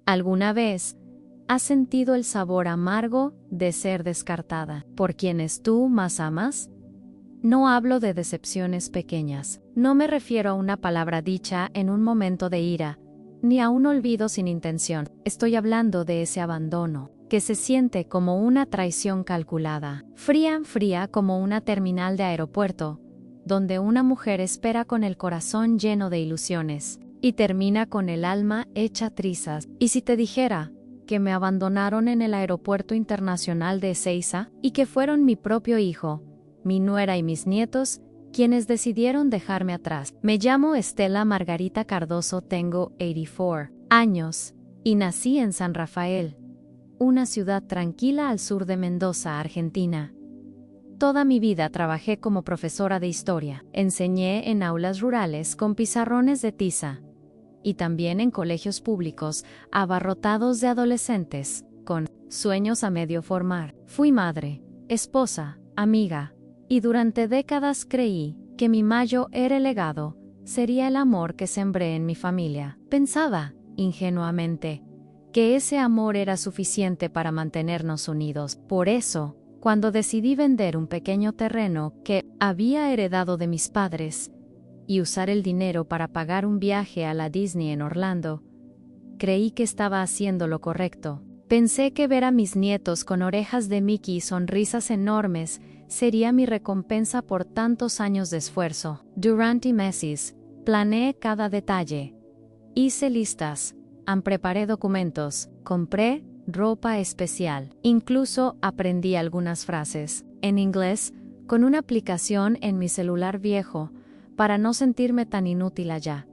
¿Alguna vez has sentido el sabor amargo de ser descartada por quienes tú más amas? No hablo de decepciones pequeñas. No me refiero a una palabra dicha en un momento de ira, ni a un olvido sin intención. Estoy hablando de ese abandono, que se siente como una traición calculada, fría como una terminal de aeropuerto, donde una mujer espera con el corazón lleno de ilusiones, y termina con el alma hecha trizas. ¿Y si te dijera que me abandonaron en el aeropuerto internacional de Ezeiza, y que fueron mi propio hijo, mi nuera y mis nietos quienes decidieron dejarme atrás? Me llamo Estela Margarita Cardoso, tengo 84 años, y nací en San Rafael, una ciudad tranquila al sur de Mendoza, Argentina. Toda mi vida trabajé como profesora de historia. Enseñé en aulas rurales con pizarrones de tiza, y también en colegios públicos abarrotados de adolescentes, con sueños a medio formar. Fui madre, esposa, amiga, y durante décadas creí que mi mayo era el legado, sería el amor que sembré en mi familia. Pensaba, ingenuamente, que ese amor era suficiente para mantenernos unidos. Por eso, cuando decidí vender un pequeño terreno que había heredado de mis padres y usar el dinero para pagar un viaje a la Disney en Orlando, creí que estaba haciendo lo correcto. Pensé que ver a mis nietos con orejas de Mickey y sonrisas enormes sería mi recompensa por tantos años de esfuerzo. Durante meses, planeé cada detalle. Hice listas, preparé documentos, compré ropa especial. Incluso aprendí algunas frases en inglés con una aplicación en mi celular viejo para no sentirme tan inútil allá.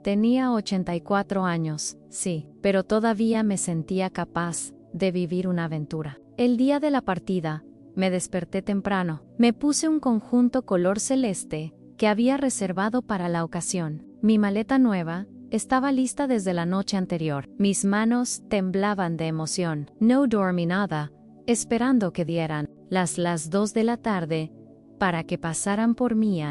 Tenía 84 años, sí, pero todavía me sentía capaz de vivir una aventura. El día de la partida, me desperté temprano. Me puse un conjunto color celeste que había reservado para la ocasión. Mi maleta nueva estaba lista desde la noche anterior. Mis manos temblaban de emoción. No dormí nada, esperando que dieran las 2 de la tarde para que pasaran por mí.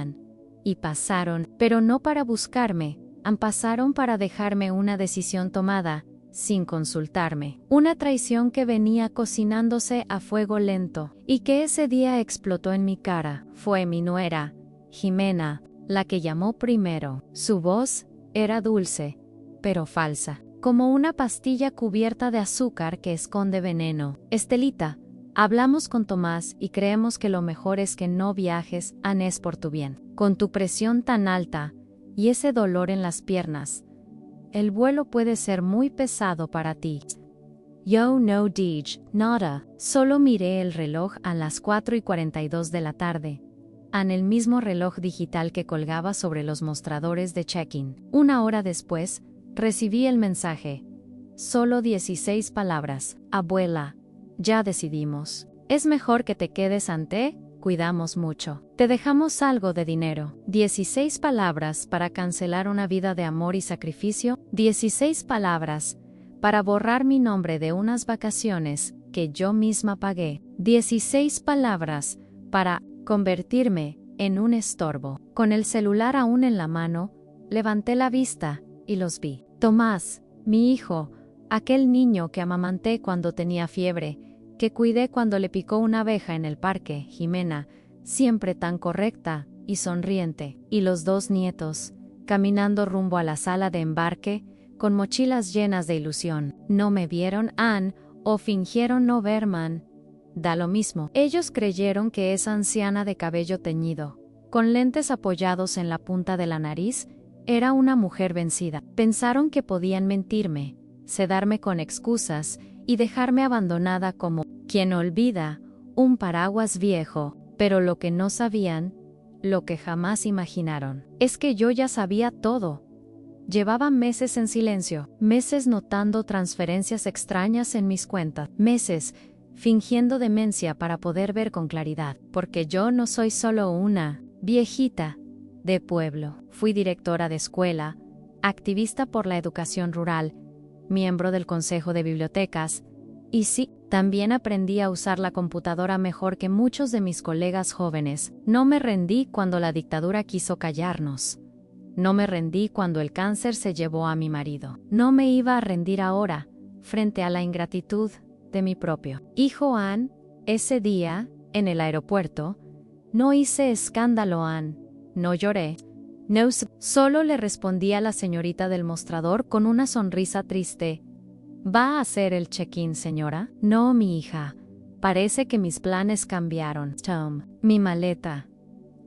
Y pasaron, pero no para buscarme. Pasaron para dejarme una decisión tomada, sin consultarme. Una traición que venía cocinándose a fuego lento, y que ese día explotó en mi cara. Fue mi nuera, Jimena, la que llamó primero. Su voz era dulce, pero falsa, como una pastilla cubierta de azúcar que esconde veneno. Estelita, hablamos con Tomás y creemos que lo mejor es que no viajes, es por tu bien. Con tu presión tan alta y ese dolor en las piernas, el vuelo puede ser muy pesado para ti. Yo no dije nada, solo miré el reloj a las 4:42 de la tarde. En el mismo reloj digital que colgaba sobre los mostradores de check-in. Una hora después, recibí el mensaje. Solo 16 palabras. Abuela, ya decidimos. Es mejor que te quedes ante. Cuidamos mucho. Te dejamos algo de dinero. 16 palabras para cancelar una vida de amor y sacrificio. 16 palabras para borrar mi nombre de unas vacaciones que yo misma pagué. 16 palabras para convertirme en un estorbo. Con el celular aún en la mano, levanté la vista y los vi. Tomás, mi hijo, aquel niño que amamanté cuando tenía fiebre, que cuidé cuando le picó una abeja en el parque. Jimena, siempre tan correcta y sonriente. Y los 2 nietos, caminando rumbo a la sala de embarque, con mochilas llenas de ilusión. No me vieron, o fingieron no verme. Da lo mismo. Ellos creyeron que esa anciana de cabello teñido, con lentes apoyados en la punta de la nariz, era una mujer vencida. Pensaron que podían mentirme, sedarme con excusas y dejarme abandonada como quien olvida un paraguas viejo, pero lo que no sabían, lo que jamás imaginaron, es que yo ya sabía todo. Llevaba meses en silencio, meses notando transferencias extrañas en mis cuentas, meses fingiendo demencia para poder ver con claridad, porque yo no soy solo una viejita de pueblo. Fui directora de escuela, activista por la educación rural, miembro del Consejo de Bibliotecas, y sí, también aprendí a usar la computadora mejor que muchos de mis colegas jóvenes. No me rendí cuando la dictadura quiso callarnos. No me rendí cuando el cáncer se llevó a mi marido. No me iba a rendir ahora, frente a la ingratitud de mi propio hijo Ann. Ese día, en el aeropuerto, no hice escándalo, Ann, no lloré. No, solo le respondí a la señorita del mostrador con una sonrisa triste. ¿Va a hacer el check-in, señora? No, mi hija. Parece que mis planes cambiaron. Tom, mi maleta.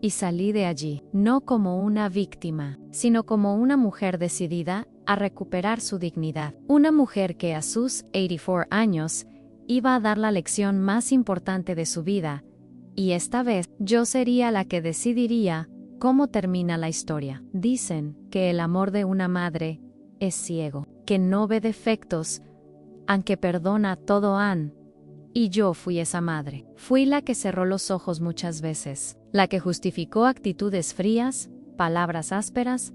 Y salí de allí, no como una víctima, sino como una mujer decidida a recuperar su dignidad. Una mujer que a sus 84 años iba a dar la lección más importante de su vida, y esta vez yo sería la que decidiría cómo termina la historia. Dicen que el amor de una madre es ciego, que no ve defectos, aunque perdona todo, Ann. Y yo fui esa madre. Fui la que cerró los ojos muchas veces, la que justificó actitudes frías, palabras ásperas,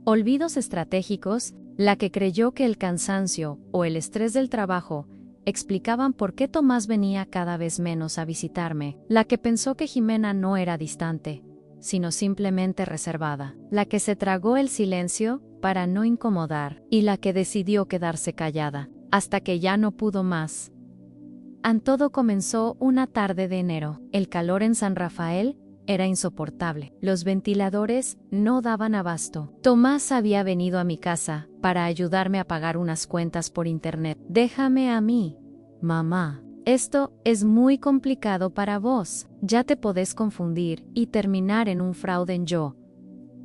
olvidos estratégicos, la que creyó que el cansancio o el estrés del trabajo explicaban por qué Tomás venía cada vez menos a visitarme, la que pensó que Jimena no era distante, sino simplemente reservada, la que se tragó el silencio para no incomodar, y la que decidió quedarse callada, hasta que ya no pudo más. Todo comenzó una tarde de enero. El calor en San Rafael era insoportable. Los ventiladores no daban abasto. Tomás había venido a mi casa para ayudarme a pagar unas cuentas por internet. Déjame a mí, mamá. Esto es muy complicado para vos. Ya te podés confundir y terminar en un fraude en yo.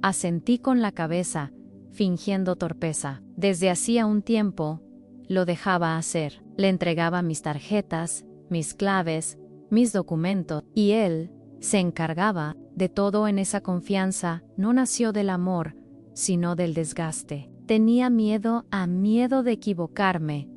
Asentí con la cabeza, fingiendo torpeza. Desde hacía un tiempo, lo dejaba hacer. Le entregaba mis tarjetas, mis claves, mis documentos, y él se encargaba de todo. En esa confianza no nació del amor, sino del desgaste. Tenía miedo de equivocarme,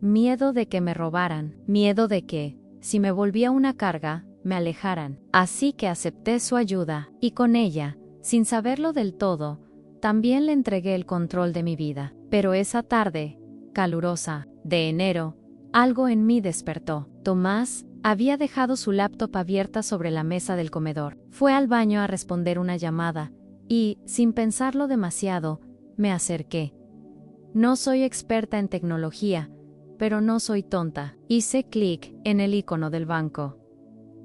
miedo de que me robaran, miedo de que, si me volvía una carga, me alejaran. Así que acepté su ayuda, y con ella, sin saberlo del todo, también le entregué el control de mi vida. Pero esa tarde, calurosa, de enero, algo en mí despertó. Tomás había dejado su laptop abierta sobre la mesa del comedor. Fue al baño a responder una llamada, y, sin pensarlo demasiado, me acerqué. No soy experta en tecnología, pero no soy tonta. Hice clic en el icono del banco.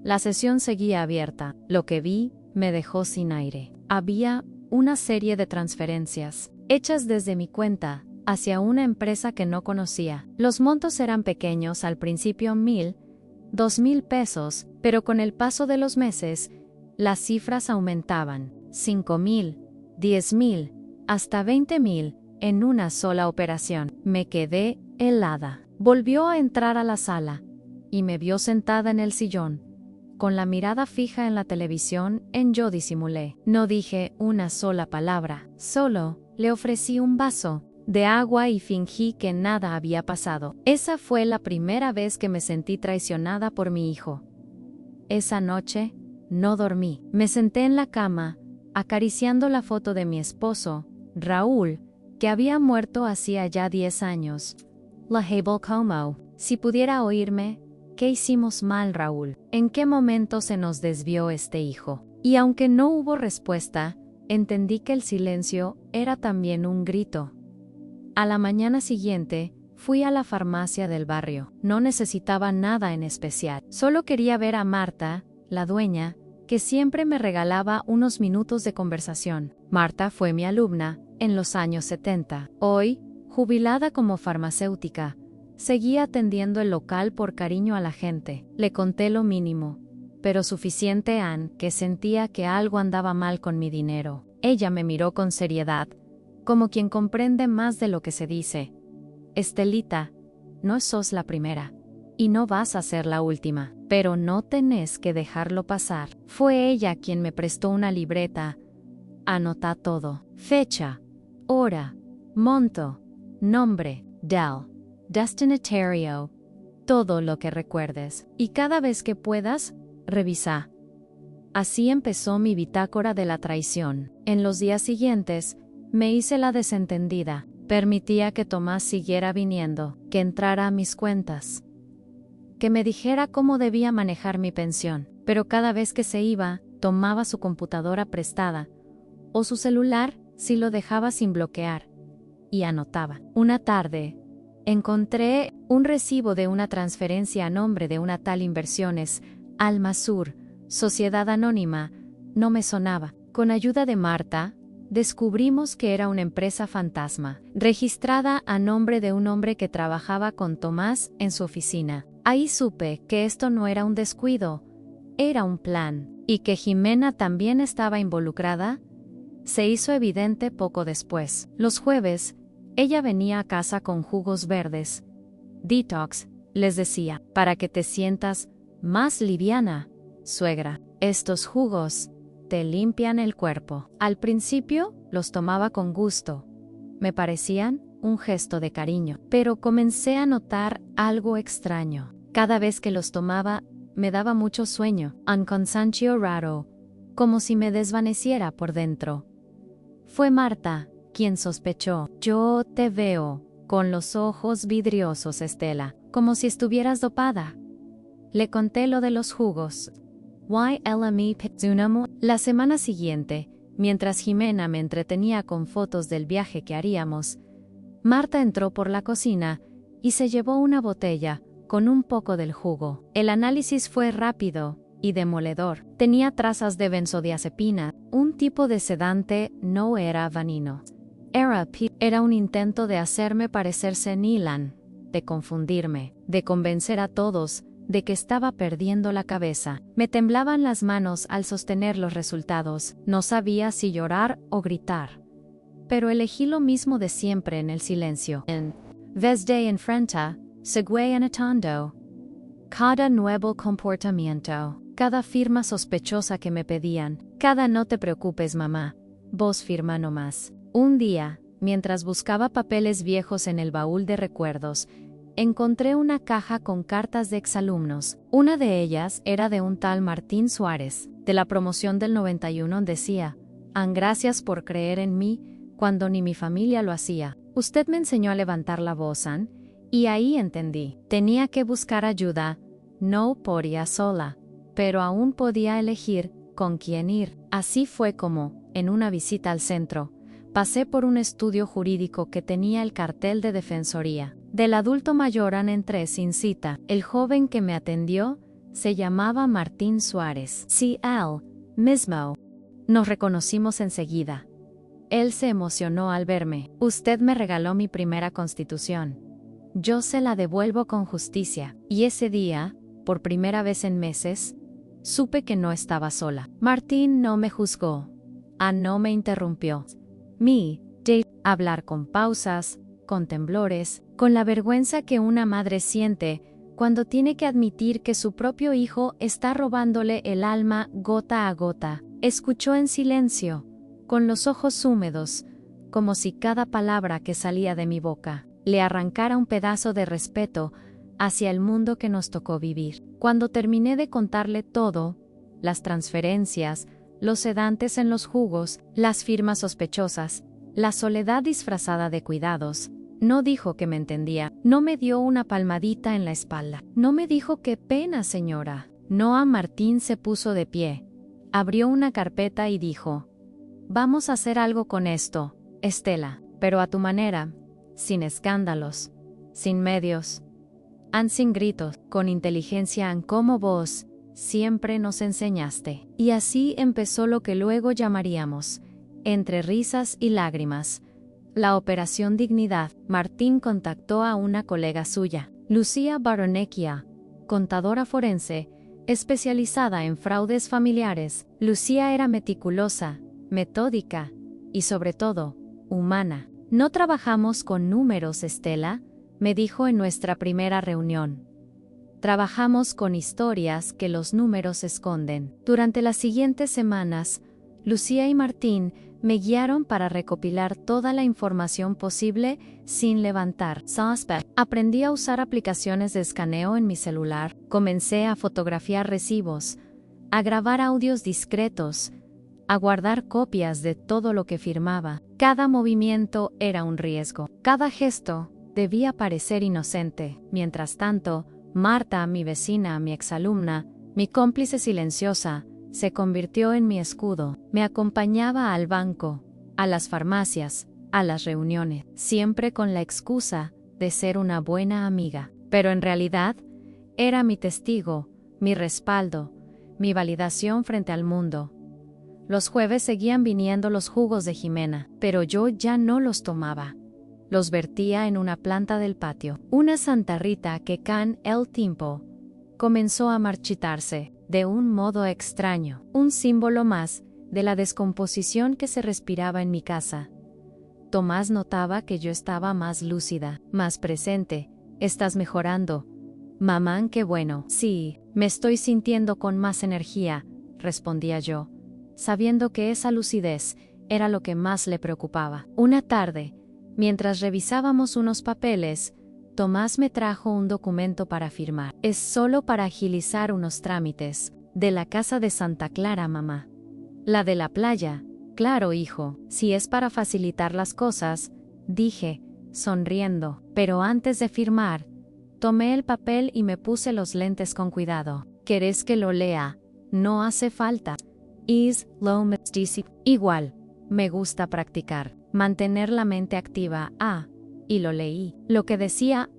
La sesión seguía abierta. Lo que vi me dejó sin aire. Había una serie de transferencias, hechas desde mi cuenta, hacia una empresa que no conocía. Los montos eran pequeños al principio, 1,000, 2,000 pesos, pero con el paso de los meses, las cifras aumentaban, 5,000, 10,000, hasta 20,000, en una sola operación. Me quedé helada. Volvió a entrar a la sala, y me vio sentada en el sillón, con la mirada fija en la televisión. Yo disimulé. No dije una sola palabra, solo le ofrecí un vaso de agua y fingí que nada había pasado. Esa fue la primera vez que me sentí traicionada por mi hijo. Esa noche, no dormí. Me senté en la cama, acariciando la foto de mi esposo, Raúl, que había muerto hacía ya 10 años. La Hable como, si pudiera oírme, ¿qué hicimos mal, Raúl? ¿En qué momento se nos desvió este hijo? Y aunque no hubo respuesta, entendí que el silencio era también un grito. A la mañana siguiente, fui a la farmacia del barrio. No necesitaba nada en especial. Solo quería ver a Marta, la dueña, que siempre me regalaba unos minutos de conversación. Marta fue mi alumna en los años 70. Hoy, jubilada como farmacéutica, seguía atendiendo el local por cariño a la gente. Le conté lo mínimo, pero suficiente, Ann, que sentía que algo andaba mal con mi dinero. Ella me miró con seriedad, como quien comprende más de lo que se dice. Estelita, no sos la primera, y no vas a ser la última, pero no tenés que dejarlo pasar. Fue ella quien me prestó una libreta. Anota todo: fecha, hora, monto, nombre, destinatario, todo lo que recuerdes, y cada vez que puedas, revisa. Así empezó mi bitácora de la traición. En los días siguientes, me hice la desentendida. Permitía que Tomás siguiera viniendo, que entrara a mis cuentas, que me dijera cómo debía manejar mi pensión, pero cada vez que se iba, tomaba su computadora prestada, o su celular si lo dejaba sin bloquear, y anotaba. Una tarde, Encontré un recibo de una transferencia a nombre de una tal Inversiones, Almasur, Sociedad Anónima. No me sonaba. Con ayuda de Marta, descubrimos que era una empresa fantasma, registrada a nombre de un hombre que trabajaba con Tomás en su oficina. Ahí supe que esto no era un descuido, era un plan, y que Jimena también estaba involucrada. Se hizo evidente poco después. Los jueves, ella venía a casa con jugos verdes. Detox, les decía, para que te sientas más liviana, suegra. Estos jugos te limpian el cuerpo. Al principio, los tomaba con gusto. Me parecían un gesto de cariño, pero comencé a notar algo extraño. Cada vez que los tomaba, me daba mucho sueño, un cansancio raro, como si me desvaneciera por dentro. Fue Marta quien sospechó. Yo te veo con los ojos vidriosos, Estela, como si estuvieras dopada. Le conté lo de los jugos. La semana siguiente, mientras Jimena me entretenía con fotos del viaje que haríamos, Marta entró por la cocina y se llevó una botella con un poco del jugo. El análisis fue rápido y demoledor. Tenía trazas de benzodiazepina, un tipo de sedante, no era vanino. Era un intento de hacerme parecer senil, de confundirme, de convencer a todos de que estaba perdiendo la cabeza. Me temblaban las manos al sostener los resultados. No sabía si llorar o gritar. Pero elegí lo mismo de siempre en el silencio. En vez de enfrentar, seguí anotando cada nuevo comportamiento, cada firma sospechosa que me pedían, cada no te preocupes mamá, vos firma nomás. Un día, mientras buscaba papeles viejos en el baúl de recuerdos, encontré una caja con cartas de exalumnos. Una de ellas era de un tal Martín Suárez, de la promoción del 91. Decía: gracias por creer en mí cuando ni mi familia lo hacía. Usted me enseñó a levantar la voz, y ahí entendí. Tenía que buscar ayuda. No podía sola, pero aún podía elegir con quién ir. Así fue como, en una visita al centro, pasé por un estudio jurídico que tenía el cartel de defensoría. Del adulto mayor entré sin cita. El joven que me atendió se llamaba Martín Suárez. Sí, él mismo. Nos reconocimos enseguida. Él se emocionó al verme. Usted me regaló mi primera Constitución. Yo se la devuelvo con justicia. Y ese día, por primera vez en meses, supe que no estaba sola. Martín no me juzgó. No me interrumpió. Hablar con pausas, con temblores, con la vergüenza que una madre siente cuando tiene que admitir que su propio hijo está robándole el alma gota a gota. Escuchó en silencio, con los ojos húmedos, como si cada palabra que salía de mi boca le arrancara un pedazo de respeto hacia el mundo que nos tocó vivir. Cuando terminé de contarle todo, las transferencias, los sedantes en los jugos, las firmas sospechosas, la soledad disfrazada de cuidados, no dijo que me entendía, no me dio una palmadita en la espalda, no me dijo qué pena, señora. Noah Martín se puso de pie, abrió una carpeta y dijo: vamos a hacer algo con esto, Estela, pero a tu manera, sin escándalos, sin medios, sin gritos, con inteligencia, como vos siempre nos enseñaste. Y así empezó lo que luego llamaríamos, entre risas y lágrimas, la Operación Dignidad. Martín contactó a una colega suya, Lucía Baronecchia, contadora forense, especializada en fraudes familiares. Lucía era meticulosa, metódica y, sobre todo, humana. No trabajamos con números, Estela, me dijo en nuestra primera reunión. Trabajamos con historias que los números esconden. Durante las siguientes semanas, Lucía y Martín me guiaron para recopilar toda la información posible sin levantar sospecha. Aprendí a usar aplicaciones de escaneo en mi celular, comencé a fotografiar recibos, a grabar audios discretos, a guardar copias de todo lo que firmaba. Cada movimiento era un riesgo, cada gesto debía parecer inocente. Mientras tanto, Marta, mi vecina, mi exalumna, mi cómplice silenciosa, se convirtió en mi escudo. Me acompañaba al banco, a las farmacias, a las reuniones, siempre con la excusa de ser una buena amiga, pero en realidad era mi testigo, mi respaldo, mi validación frente al mundo. Los jueves seguían viniendo los jugos de Jimena, pero yo ya no los tomaba. Los vertía en una planta del patio. Una Santa Rita que con el tiempo comenzó a marchitarse, de un modo extraño, un símbolo más de la descomposición que se respiraba en mi casa. Tomás notaba que yo estaba más lúcida, más presente. «Estás mejorando. Mamá, qué bueno». «Sí, me estoy sintiendo con más energía», respondía yo, sabiendo que esa lucidez era lo que más le preocupaba. Una tarde, mientras revisábamos unos papeles, Tomás me trajo un documento para firmar. «Es solo para agilizar unos trámites. De la casa de Santa Clara, mamá». «La de la playa». «Claro, hijo, si es para facilitar las cosas», dije, sonriendo. Pero antes de firmar, tomé el papel y me puse los lentes con cuidado. «¿Querés que lo lea?» «No hace falta». Igual, me gusta practicar, mantener la mente activa. Y lo leí. Lo que decía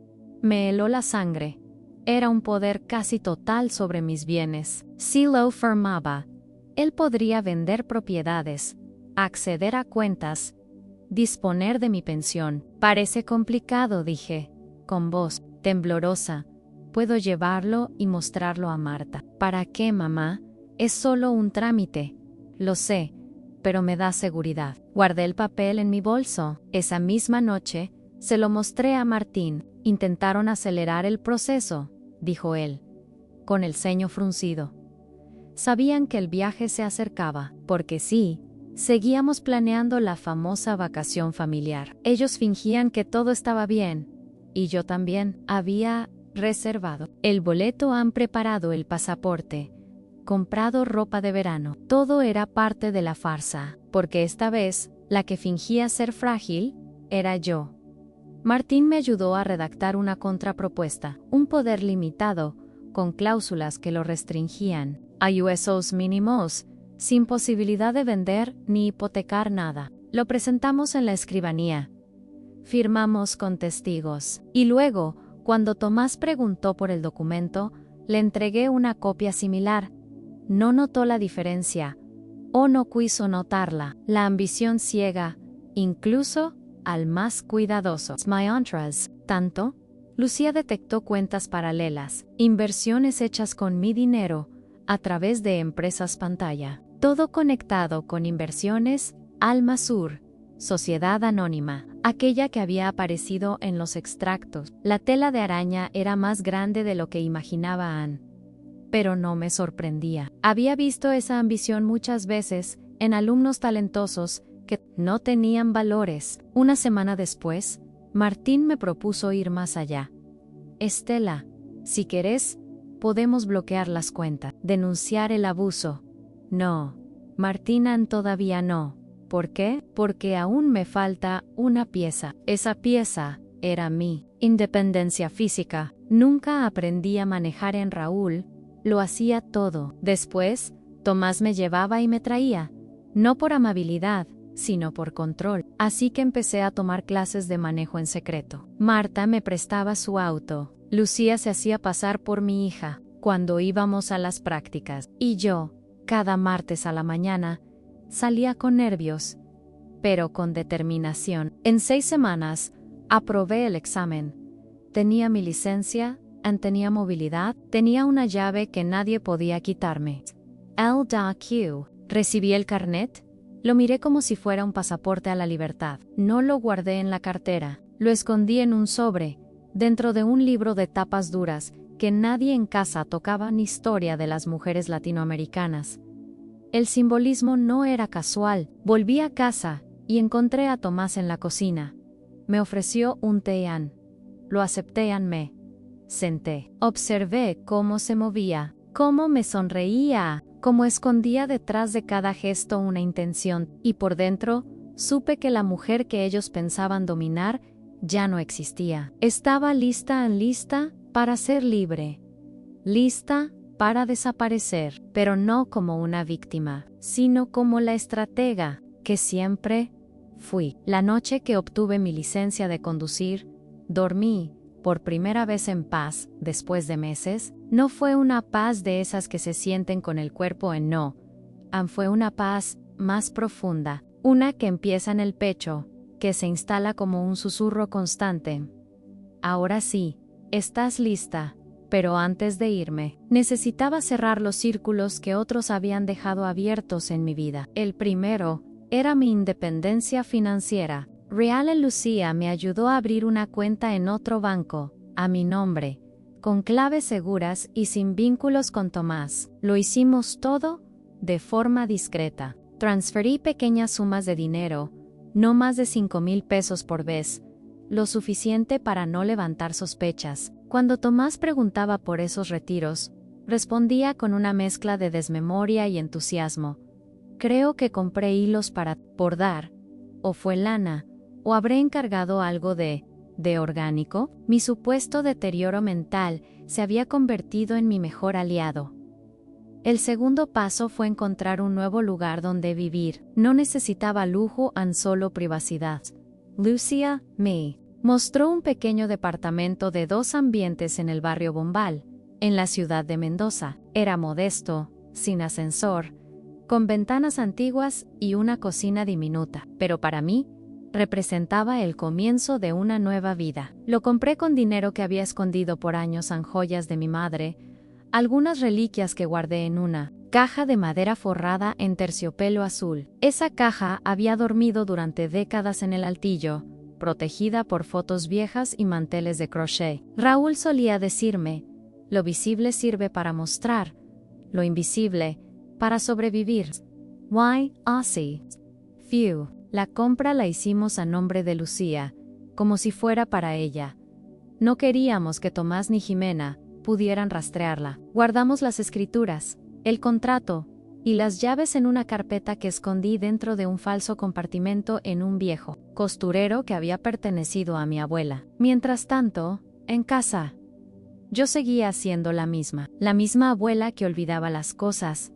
me heló la sangre. Era un poder casi total sobre mis bienes. Si lo firmaba, él podría vender propiedades, acceder a cuentas, disponer de mi pensión. «Parece complicado», dije, con voz temblorosa. «Puedo llevarlo y mostrarlo a Marta». «¿Para qué, mamá? Es solo un trámite». «Lo sé, pero me da seguridad». Guardé el papel en mi bolso. Esa misma noche, se lo mostré a Martín. «Intentaron acelerar el proceso», dijo él, con el ceño fruncido. Sabían que el viaje se acercaba, porque sí, seguíamos planeando la famosa vacación familiar. Ellos fingían que todo estaba bien, y yo también. Había reservado el boleto, han preparado el pasaporte, comprado ropa de verano. Todo era parte de la farsa, porque esta vez, la que fingía ser frágil, era yo. Martín me ayudó a redactar una contrapropuesta, un poder limitado, con cláusulas que lo restringían, a usos mínimos, sin posibilidad de vender ni hipotecar nada. Lo presentamos en la escribanía. Firmamos con testigos. Y luego, cuando Tomás preguntó por el documento, le entregué una copia similar. No notó la diferencia, o no quiso notarla. La ambición ciega, incluso al más cuidadoso. Tanto, Lucía detectó cuentas paralelas, inversiones hechas con mi dinero, a través de empresas pantalla. Todo conectado con inversiones, Alma Sur, sociedad anónima, aquella que había aparecido en los extractos. La tela de araña era más grande de lo que imaginaba Anne. Pero no me sorprendía. Había visto esa ambición muchas veces en alumnos talentosos que no tenían valores. Una semana después, Martín me propuso ir más allá. «Estela, si querés, podemos bloquear las cuentas, denunciar el abuso». «No, Martín, todavía no». «¿Por qué?» «Porque aún me falta una pieza». Esa pieza era mi independencia física. Nunca aprendí a manejar en Raúl, lo hacía todo. Después, Tomás me llevaba y me traía, no por amabilidad, sino por control. Así que empecé a tomar clases de manejo en secreto. Marta me prestaba su auto. Lucía se hacía pasar por mi hija cuando íbamos a las prácticas. Y yo, cada martes a la mañana, salía con nervios, pero con determinación. En 6 semanas, aprobé el examen. Tenía mi licencia, tenía movilidad, tenía una llave que nadie podía quitarme. Recibí el carnet. Lo miré como si fuera un pasaporte a la libertad. No lo guardé en la cartera, lo escondí en un sobre, dentro de un libro de tapas duras, que nadie en casa tocaba, ni historia de las mujeres latinoamericanas. El simbolismo no era casual. Volví a casa y encontré a Tomás en la cocina. Me ofreció un té. Lo acepté. Me senté. Observé cómo se movía, cómo me sonreía, cómo escondía detrás de cada gesto una intención, y por dentro, supe que la mujer que ellos pensaban dominar ya no existía. Estaba lista para ser libre. Lista para desaparecer, pero no como una víctima, sino como la estratega que siempre fui. La noche que obtuve mi licencia de conducir, Dormí, por primera vez en paz, después de meses. No fue una paz de esas que se sienten con el cuerpo en no. Fue una paz más profunda, una que empieza en el pecho, que se instala como un susurro constante. Ahora sí, estás lista, pero antes de irme, necesitaba cerrar los círculos que otros habían dejado abiertos en mi vida. El primero era mi independencia financiera. Real Lucía me ayudó a abrir una cuenta en otro banco, a mi nombre, con claves seguras y sin vínculos con Tomás. Lo hicimos todo de forma discreta. Transferí pequeñas sumas de dinero, no más de 5,000 pesos por vez, lo suficiente para no levantar sospechas. Cuando Tomás preguntaba por esos retiros, respondía con una mezcla de desmemoria y entusiasmo. Creo que compré hilos para bordar, o fue lana, o habré encargado algo de orgánico. Mi supuesto deterioro mental se había convertido en mi mejor aliado. El segundo paso fue encontrar un nuevo lugar donde vivir. No necesitaba lujo, solo privacidad. Lucía me mostró un pequeño departamento de 2 ambientes en el barrio Bombal, en la ciudad de Mendoza. Era modesto, sin ascensor, con ventanas antiguas y una cocina diminuta, pero para mí, representaba el comienzo de una nueva vida. Lo compré con dinero que había escondido por años en joyas de mi madre, algunas reliquias que guardé en una caja de madera forrada en terciopelo azul. Esa caja había dormido durante décadas en el altillo, protegida por fotos viejas y manteles de crochet. Raúl solía decirme, lo visible sirve para mostrar, lo invisible, para sobrevivir. Why, así. Few. La compra la hicimos a nombre de Lucía, como si fuera para ella. No queríamos que Tomás ni Jimena pudieran rastrearla. Guardamos las escrituras, el contrato y las llaves en una carpeta que escondí dentro de un falso compartimento en un viejo costurero que había pertenecido a mi abuela. Mientras tanto, en casa, yo seguía siendo la misma abuela que olvidaba las cosas,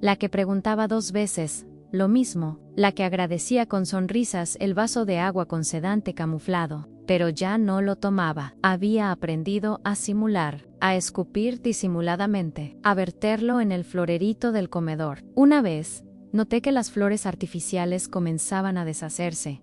la que preguntaba 2 veces lo mismo, la que agradecía con sonrisas el vaso de agua con sedante camuflado, pero ya no lo tomaba. Había aprendido a simular, a escupir disimuladamente, a verterlo en el florerito del comedor. Una vez, noté que las flores artificiales comenzaban a deshacerse.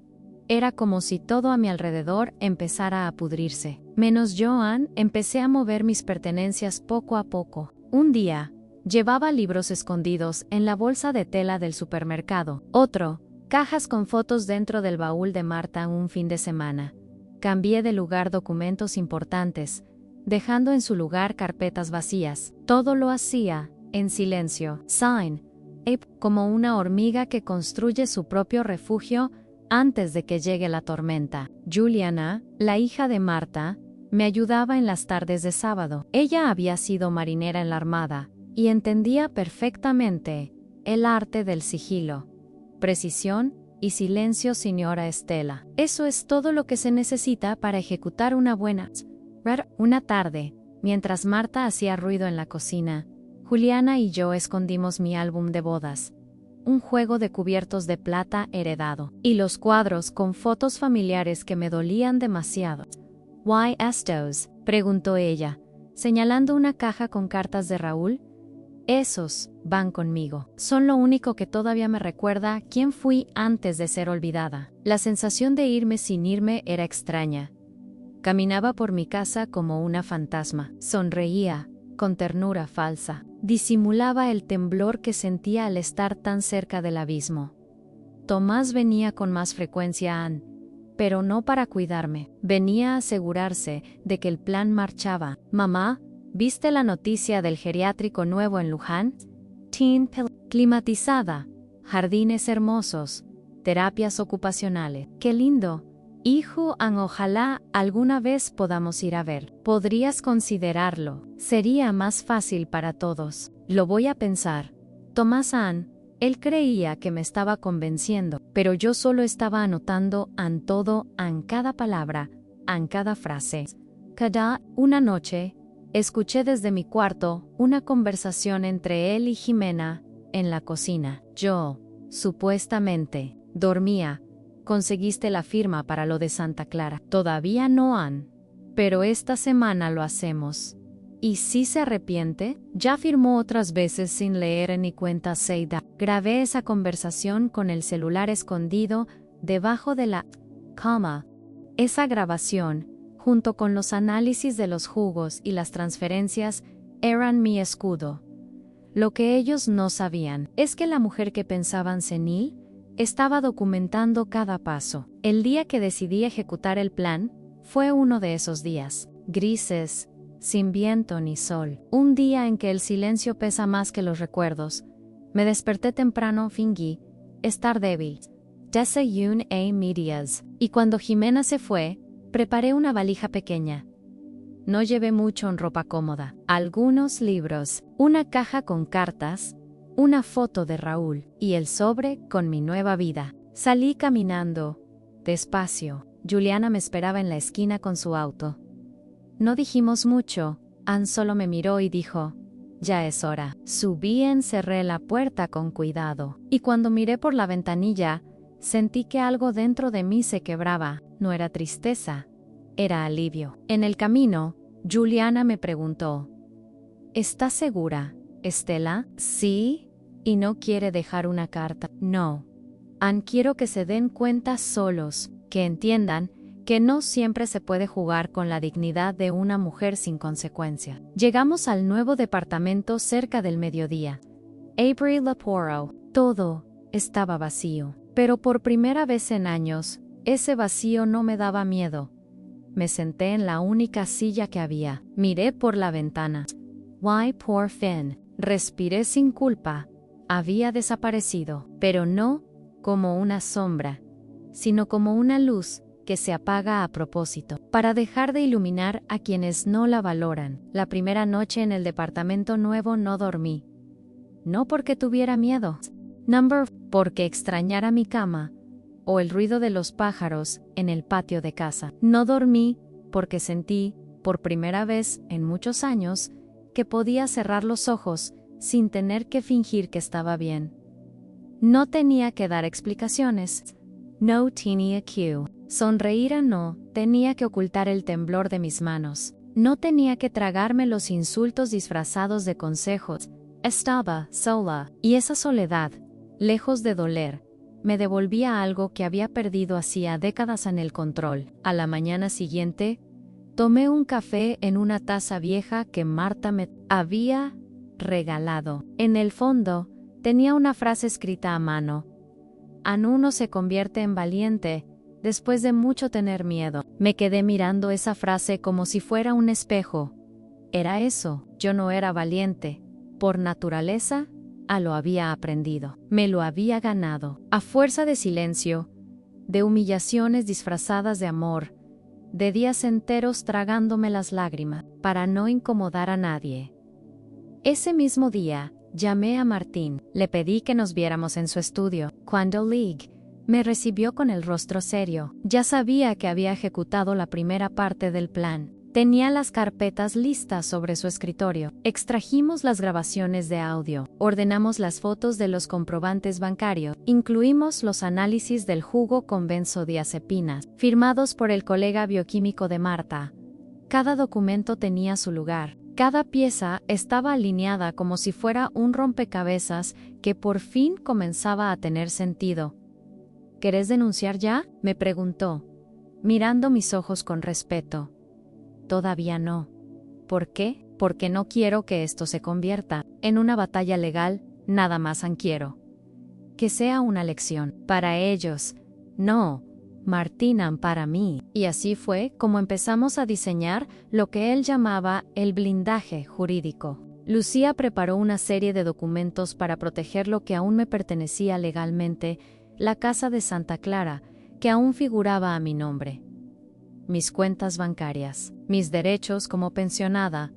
Era como si todo a mi alrededor empezara a pudrirse. Menos yo, empecé a mover mis pertenencias poco a poco. Un día, llevaba libros escondidos en la bolsa de tela del supermercado. Otro, cajas con fotos dentro del baúl de Marta un fin de semana. Cambié de lugar documentos importantes, dejando en su lugar carpetas vacías. Todo lo hacía en silencio. Sign, como una hormiga que construye su propio refugio antes de que llegue la tormenta. Juliana, la hija de Marta, me ayudaba en las tardes de sábado. Ella había sido marinera en la Armada y entendía perfectamente el arte del sigilo, precisión y silencio, señora Estela. Eso es todo lo que se necesita para ejecutar una buena. Una tarde, mientras Marta hacía ruido en la cocina, Juliana y yo escondimos mi álbum de bodas, un juego de cubiertos de plata heredado, y los cuadros con fotos familiares que me dolían demasiado. ¿Why estos?, preguntó ella, señalando una caja con cartas de Raúl. Esos van conmigo. Son lo único que todavía me recuerda quién fui antes de ser olvidada. La sensación de irme sin irme era extraña. Caminaba por mi casa como una fantasma. Sonreía, con ternura falsa. Disimulaba el temblor que sentía al estar tan cerca del abismo. Tomás venía con más frecuencia, pero no para cuidarme. Venía a asegurarse de que el plan marchaba. Mamá, ¿viste la noticia del geriátrico nuevo en Luján? Climatizada, jardines hermosos, terapias ocupacionales. ¡Qué lindo! Hijo, ojalá alguna vez podamos ir a ver. Podrías considerarlo. Sería más fácil para todos. Lo voy a pensar. Tomás, él creía que me estaba convenciendo, pero yo solo estaba anotando todo, cada palabra, cada frase. Una noche, escuché desde mi cuarto una conversación entre él y Jimena en la cocina. Yo, supuestamente, dormía, conseguiste la firma para lo de Santa Clara. Todavía no han. Pero esta semana lo hacemos. ¿Y si se arrepiente? Ya firmó otras veces sin leer ni cuenta Seida. Grabé esa conversación con el celular escondido debajo de la cama. Esa grabación, junto con los análisis de los jugos y las transferencias, eran mi escudo. Lo que ellos no sabían es que la mujer que pensaban senil estaba documentando cada paso. El día que decidí ejecutar el plan fue uno de esos días, grises, sin viento ni sol. Un día en que el silencio pesa más que los recuerdos. Me desperté temprano, fingí estar débil. Desayuné medias. Y cuando Jimena se fue, preparé una valija pequeña. No llevé mucho en ropa cómoda. Algunos libros, una caja con cartas, una foto de Raúl y el sobre con mi nueva vida. Salí caminando, despacio. Juliana me esperaba en la esquina con su auto. No dijimos mucho, Ann solo me miró y dijo, ya es hora. Subí y encerré la puerta con cuidado. Y cuando miré por la ventanilla, sentí que algo dentro de mí se quebraba. No era tristeza, era alivio. En el camino, Juliana me preguntó, ¿estás segura, Estela? Sí. ¿Y no quiere dejar una carta? No. Ann, quiero que se den cuenta solos, que entiendan que no siempre se puede jugar con la dignidad de una mujer sin consecuencia. Llegamos al nuevo departamento cerca del mediodía. Avery Laporo. Todo estaba vacío. Pero por primera vez en años, ese vacío no me daba miedo. Me senté en la única silla que había. Miré por la ventana. Why, poor Finn. Respiré sin culpa. Había desaparecido, pero no como una sombra, sino como una luz que se apaga a propósito, para dejar de iluminar a quienes no la valoran. La primera noche en el departamento nuevo no dormí. No porque tuviera miedo. Porque extrañara mi cama o el ruido de los pájaros en el patio de casa. No dormí porque sentí, por primera vez en muchos años, que podía cerrar los ojos sin tener que fingir que estaba bien. No tenía que dar explicaciones. No tenía que sonreír, no tenía que ocultar el temblor de mis manos. No tenía que tragarme los insultos disfrazados de consejos. Estaba sola, y esa soledad, lejos de doler, me devolvía algo que había perdido hacía décadas en el control. A la mañana siguiente, tomé un café en una taza vieja que Marta me había regalado. En el fondo, tenía una frase escrita a mano. Uno se convierte en valiente después de mucho tener miedo. Me quedé mirando esa frase como si fuera un espejo. Era eso, yo no era valiente. Por naturaleza, lo había aprendido. Me lo había ganado. A fuerza de silencio, de humillaciones disfrazadas de amor, de días enteros tragándome las lágrimas, para no incomodar a nadie. Ese mismo día, llamé a Martín. Le pedí que nos viéramos en su estudio. Cuando League me recibió con el rostro serio, ya sabía que había ejecutado la primera parte del plan. Tenía las carpetas listas sobre su escritorio. Extrajimos las grabaciones de audio, ordenamos las fotos de los comprobantes bancarios, incluimos los análisis del jugo con benzodiazepinas, firmados por el colega bioquímico de Marta. Cada documento tenía su lugar. Cada pieza estaba alineada como si fuera un rompecabezas que por fin comenzaba a tener sentido. ¿Querés denunciar ya?, me preguntó, mirando mis ojos con respeto. Todavía no. ¿Por qué? Porque no quiero que esto se convierta en una batalla legal, nada más quiero que sea una lección para ellos. No, Martín, para mí. Y así fue como empezamos a diseñar lo que él llamaba el blindaje jurídico. Lucía preparó una serie de documentos para proteger lo que aún me pertenecía legalmente, la casa de Santa Clara, que aún figuraba a mi nombre. Mis cuentas bancarias, mis derechos como pensionada,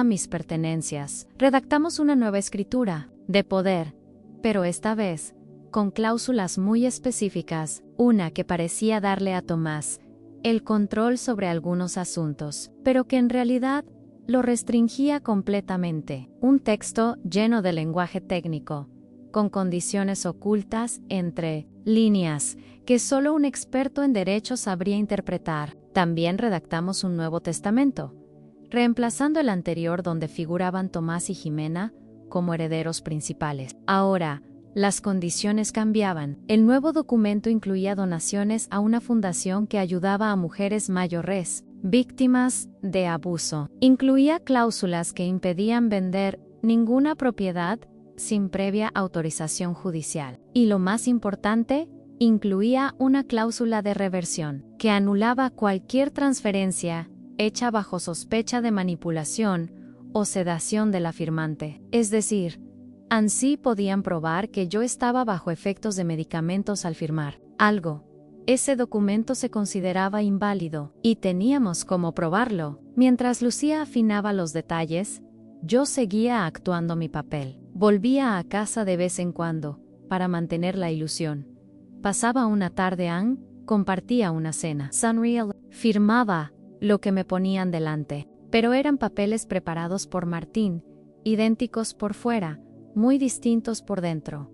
mis pertenencias. Redactamos una nueva escritura, de poder, pero esta vez, con cláusulas muy específicas, una que parecía darle a Tomás el control sobre algunos asuntos, pero que en realidad lo restringía completamente. Un texto lleno de lenguaje técnico, con condiciones ocultas entre líneas que solo un experto en derecho sabría interpretar. También redactamos un Nuevo Testamento, reemplazando el anterior donde figuraban Tomás y Jimena como herederos principales. Ahora, las condiciones cambiaban. El nuevo documento incluía donaciones a una fundación que ayudaba a mujeres mayores, víctimas de abuso. Incluía cláusulas que impedían vender ninguna propiedad sin previa autorización judicial. Y lo más importante, incluía una cláusula de reversión, que anulaba cualquier transferencia hecha bajo sospecha de manipulación o sedación de la firmante. Es decir, así podían probar que yo estaba bajo efectos de medicamentos al firmar algo. Ese documento se consideraba inválido, y teníamos cómo probarlo. Mientras Lucía afinaba los detalles, yo seguía actuando mi papel. Volvía a casa de vez en cuando, para mantener la ilusión. Pasaba una tarde compartía una cena. Sunreal firmaba lo que me ponían delante, pero eran papeles preparados por Martín, idénticos por fuera, muy distintos por dentro.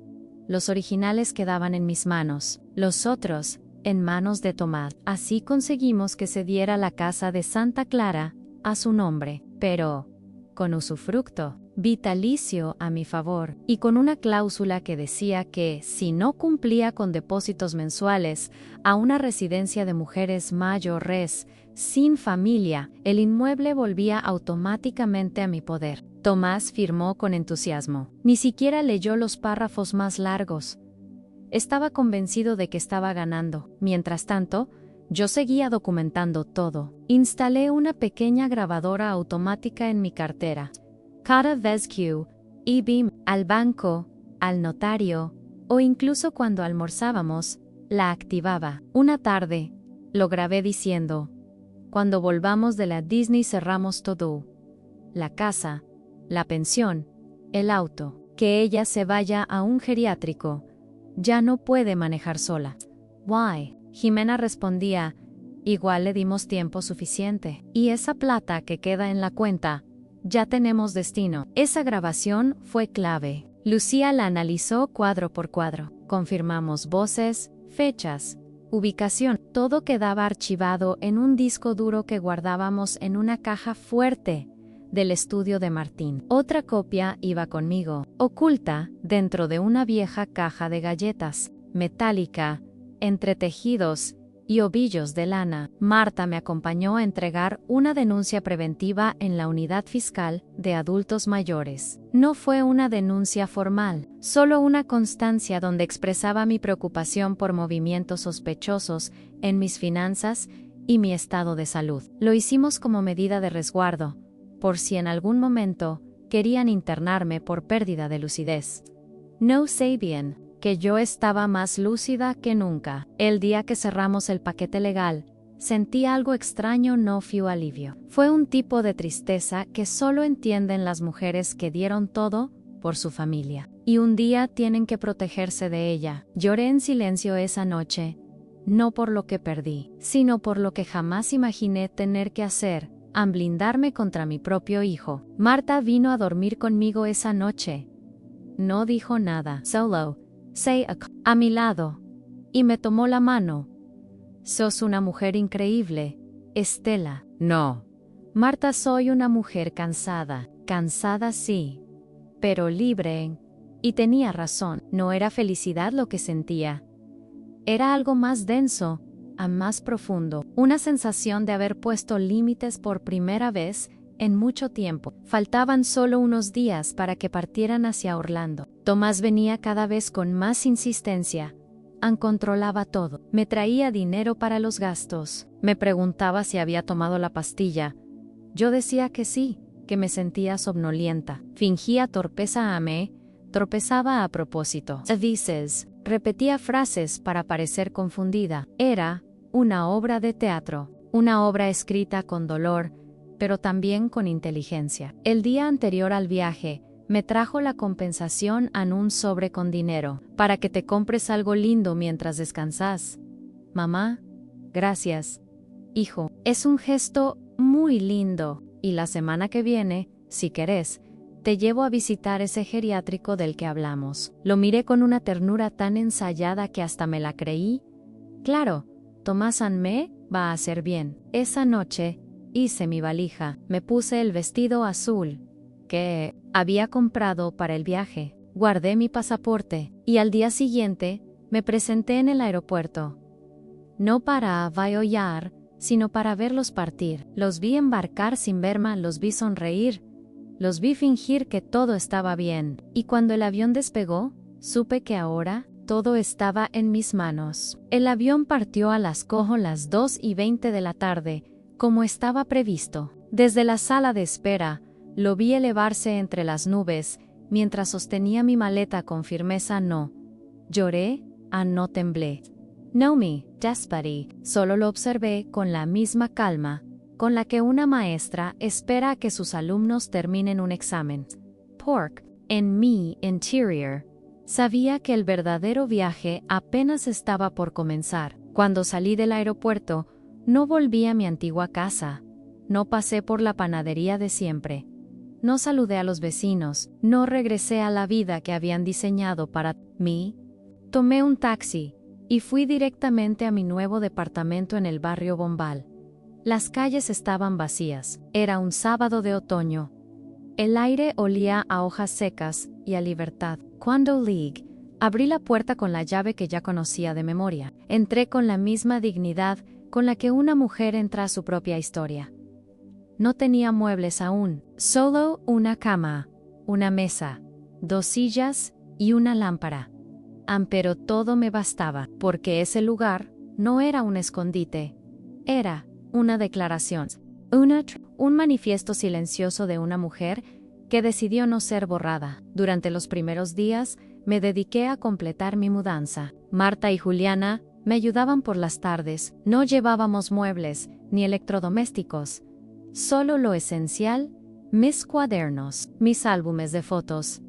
Los originales quedaban en mis manos, los otros, en manos de Tomás. Así conseguimos que se diera la casa de Santa Clara a su nombre, pero con usufructo vitalicio a mi favor, y con una cláusula que decía que, si no cumplía con depósitos mensuales a una residencia de mujeres mayores, sin familia, el inmueble volvía automáticamente a mi poder. Tomás firmó con entusiasmo. Ni siquiera leyó los párrafos más largos. Estaba convencido de que estaba ganando. Mientras tanto, yo seguía documentando todo. Instalé una pequeña grabadora automática en mi cartera. Cada vez que iba al banco, al notario, o incluso cuando almorzábamos, la activaba. Una tarde, lo grabé diciendo: cuando volvamos de la Disney cerramos todo. La casa, la pensión, el auto. Que ella se vaya a un geriátrico. Ya no puede manejar sola. Why? Jimena respondía: igual le dimos tiempo suficiente. Y esa plata que queda en la cuenta, ya tenemos destino. Esa grabación fue clave. Lucía la analizó cuadro por cuadro. Confirmamos voces, fechas, ubicación. Todo quedaba archivado en un disco duro que guardábamos en una caja fuerte del estudio de Martín. Otra copia iba conmigo, oculta dentro de una vieja caja de galletas, metálica, entre tejidos y ovillos de lana. Marta me acompañó a entregar una denuncia preventiva en la unidad fiscal de adultos mayores. No fue una denuncia formal, solo una constancia donde expresaba mi preocupación por movimientos sospechosos en mis finanzas y mi estado de salud. Lo hicimos como medida de resguardo, por si en algún momento querían internarme por pérdida de lucidez. No sé bien que yo estaba más lúcida que nunca. El día que cerramos el paquete legal, sentí algo extraño, no fue alivio. Fue un tipo de tristeza que solo entienden las mujeres que dieron todo por su familia. Y un día tienen que protegerse de ella. Lloré en silencio esa noche, no por lo que perdí, sino por lo que jamás imaginé tener que hacer, a blindarme contra mi propio hijo. Marta vino a dormir conmigo esa noche. No dijo nada. Solo a mi lado, y me tomó la mano. Sos una mujer increíble, Estela. No. Marta, soy una mujer cansada. Cansada sí, pero libre. Y tenía razón, no era felicidad lo que sentía. Era algo más denso, más profundo, una sensación de haber puesto límites por primera vez en mucho tiempo. Faltaban solo unos días para que partieran hacia Orlando. Tomás venía cada vez con más insistencia. Controlaba todo. Me traía dinero para los gastos. Me preguntaba si había tomado la pastilla. Yo decía que sí, que me sentía somnolienta. Fingía torpeza tropezaba a propósito. A veces, repetía frases para parecer confundida. Era una obra de teatro, una obra escrita con dolor, pero también con inteligencia. El día anterior al viaje, me trajo la compensación en un sobre con dinero, para que te compres algo lindo mientras descansas. Mamá, gracias. Hijo, es un gesto muy lindo, y la semana que viene, si querés, te llevo a visitar ese geriátrico del que hablamos. Lo miré con una ternura tan ensayada que hasta me la creí. Claro, Tomás me va a hacer bien. Esa noche, hice mi valija, me puse el vestido azul que había comprado para el viaje, guardé mi pasaporte y al día siguiente me presenté en el aeropuerto. No para viajar, sino para verlos partir. Los vi embarcar sin verme, los vi sonreír, los vi fingir que todo estaba bien. Y cuando el avión despegó, supe que ahora todo estaba en mis manos. El avión partió a las 2:20 de la tarde, como estaba previsto. Desde la sala de espera, lo vi elevarse entre las nubes, mientras sostenía mi maleta con firmeza. No lloré, no temblé. No me despedí, solo lo observé con la misma calma con la que una maestra espera a que sus alumnos terminen un examen. Porque, en mi interior, sabía que el verdadero viaje apenas estaba por comenzar. Cuando salí del aeropuerto, no volví a mi antigua casa. No pasé por la panadería de siempre. No saludé a los vecinos. No regresé a la vida que habían diseñado para mí. Tomé un taxi y fui directamente a mi nuevo departamento en el barrio Bombal. Las calles estaban vacías. Era un sábado de otoño. El aire olía a hojas secas y a libertad. Cuando abrí la puerta con la llave que ya conocía de memoria. Entré con la misma dignidad con la que una mujer entra a su propia historia. No tenía muebles aún, solo una cama, una mesa, 2 sillas y una lámpara. Pero todo me bastaba, porque ese lugar no era un escondite. Era una declaración, un manifiesto silencioso de una mujer que decidió no ser borrada. Durante los primeros días, me dediqué a completar mi mudanza. Marta y Juliana me ayudaban por las tardes. No llevábamos muebles ni electrodomésticos, solo lo esencial: mis cuadernos, mis álbumes de fotos,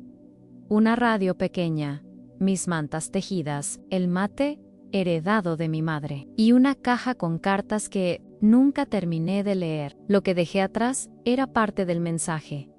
una radio pequeña, mis mantas tejidas, el mate heredado de mi madre, y una caja con cartas que nunca terminé de leer. Lo que dejé atrás era parte del mensaje.